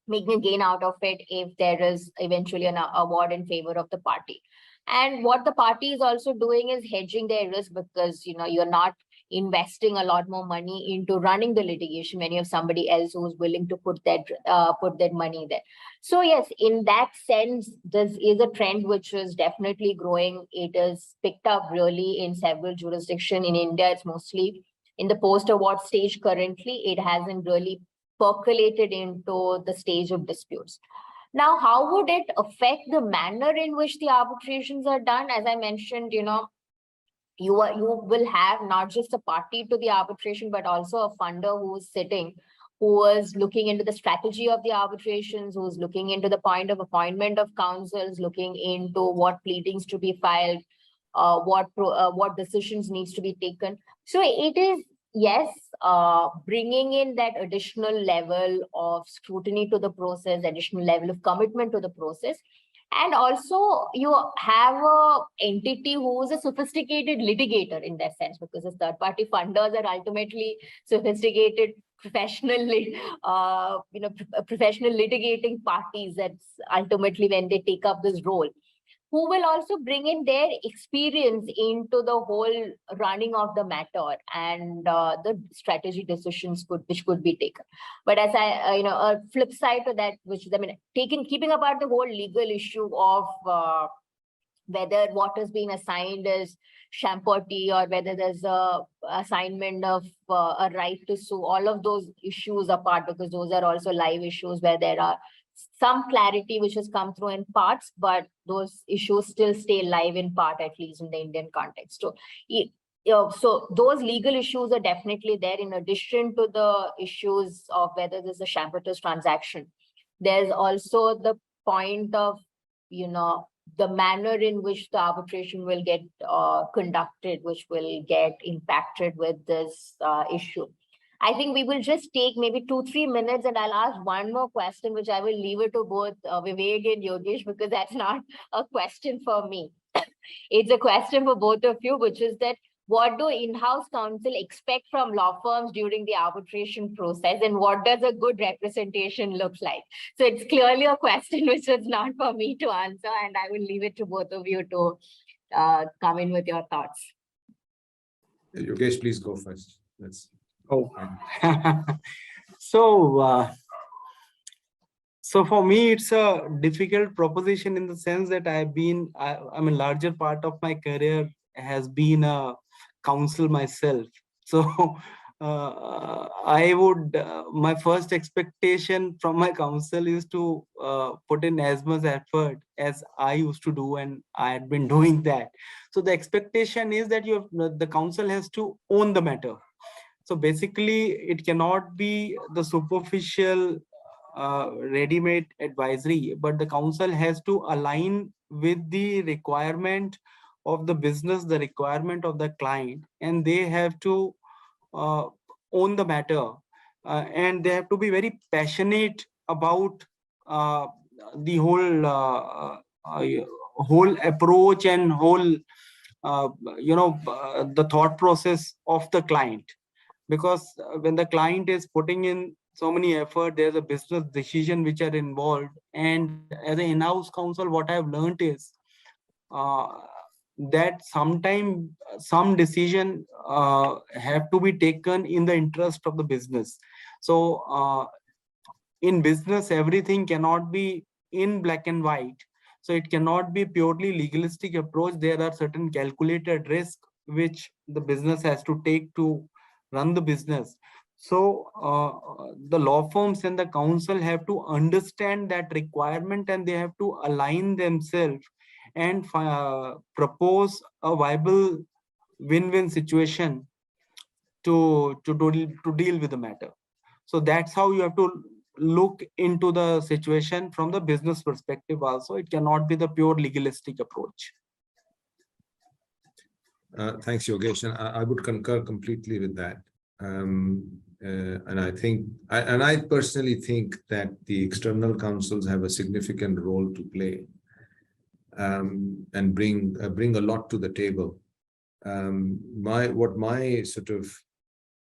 making a gain out of it if there is eventually an award in favor of the party. And what the party is also doing is hedging their risk, because you're not investing a lot more money into running the litigation when you have somebody else who's willing to put that money there. So yes, in that sense, this is a trend which is definitely growing. It is picked up really in several jurisdictions. In India, it's mostly in the post-award stage currently. It hasn't really percolated into the stage of disputes. Now, how would it affect the manner in which the arbitrations are done? As I mentioned, you will have not just a party to the arbitration, but also a funder who is sitting, who is looking into the strategy of the arbitrations, who's looking into the point of appointment of counsels, looking into what pleadings to be filed, what decisions needs to be taken. So it is, yes, bringing in that additional level of scrutiny to the process, additional level of commitment to the process. And also you have a entity who is a sophisticated litigator in that sense, because the third-party funders are ultimately sophisticated professional litigating parties. That's ultimately when they take up this role, who will also bring in their experience into the whole running of the matter and the strategy decisions which could be taken. But as a flip side to that, which keeping apart the whole legal issue of whether what is being assigned is shampoti or whether there's a assignment of a right to sue, all of those issues apart, because those are also live issues where there are some clarity which has come through in parts, but those issues still stay live in part, at least in the Indian context. So, so those legal issues are definitely there, in addition to the issues of whether there's a shampotous transaction. There's also the point of, the manner in which the arbitration will get conducted, which will get impacted with this issue. I think we will just take maybe 2-3 minutes, and I'll ask one more question, which I will leave it to both Vivek and Yogesh, because that's not a question for me. It's a question for both of you, which is that what do in-house counsel expect from law firms during the arbitration process, and what does a good representation look like? So it's clearly a question which is not for me to answer, and I will leave it to both of you to come in with your thoughts. Yogesh, please go first. Oh, so for me, it's a difficult proposition in the sense that I mean, larger part of my career has been a counsel myself. So I would, my first expectation from my counsel is to put in as much effort as I used to do, and I had been doing that. So the expectation is that the counsel has to own the matter. So basically, it cannot be the superficial ready-made advisory, but the counsel has to align with the requirement of the business, the requirement of the client, and they have to own the matter, and they have to be very passionate about the whole approach and whole the thought process of the client. Because when the client is putting in so many effort, there's a business decision which are involved. And as an in-house counsel, what I've learned is that sometimes some decision have to be taken in the interest of the business. So in business, everything cannot be in black and white. So it cannot be purely legalistic approach. There are certain calculated risks which the business has to take to run the business. So the law firms and the counsel have to understand that requirement, and they have to align themselves and propose a viable win-win situation to deal with the matter. So that's how you have to look into the situation from the business perspective also. It cannot be the pure legalistic approach. Thanks, Yogesh. And I would concur completely with that. And I think, and I personally think that the external counsels have a significant role to play, and bring a lot to the table.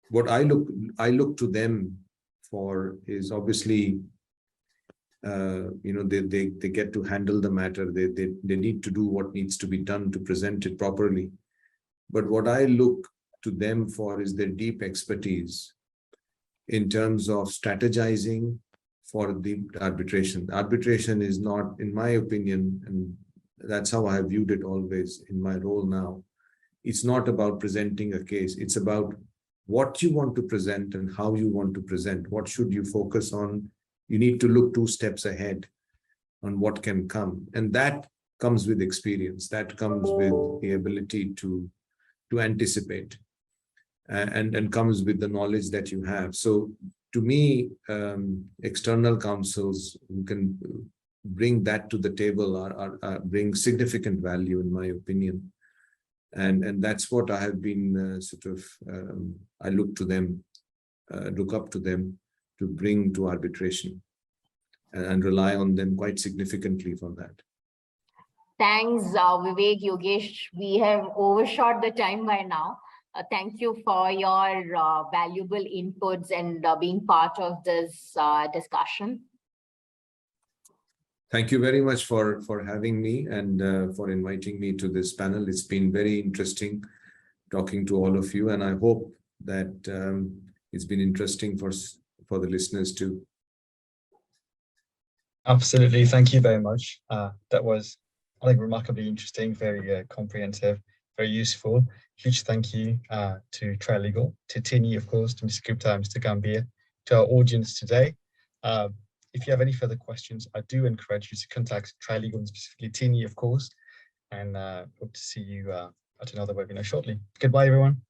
What I look to them for is obviously, they get to handle the matter. They need to do what needs to be done to present it properly. But what I look to them for is their deep expertise in terms of strategizing for the arbitration. Arbitration is not, in my opinion, and that's how I have viewed it always in my role now, it's not about presenting a case. It's about what you want to present and how you want to present. What should you focus on? You need to look 2 steps ahead on what can come. And that comes with experience. That comes with the ability to anticipate, and comes with the knowledge that you have. So to me, external counsels who can bring that to the table bring significant value, in my opinion. And that's what I have been I look to them, look up to them to bring to arbitration, and rely on them quite significantly for that. Thanks, Vivek, Yogesh. We have overshot the time by now. Thank you for your valuable inputs and being part of this discussion. Thank you very much for having me and for inviting me to this panel. It's been very interesting talking to all of you, and I hope that it's been interesting for the listeners too. Absolutely. Thank you very much. That was, I think, remarkably interesting, very comprehensive, very useful. Huge thank you to Trilegal, to Tine, of course, to Mr. Gupta, Mr. Gambhir, to our audience today. If you have any further questions, I do encourage you to contact Trilegal and specifically Tine, of course, and hope to see you at another webinar shortly. Goodbye, everyone.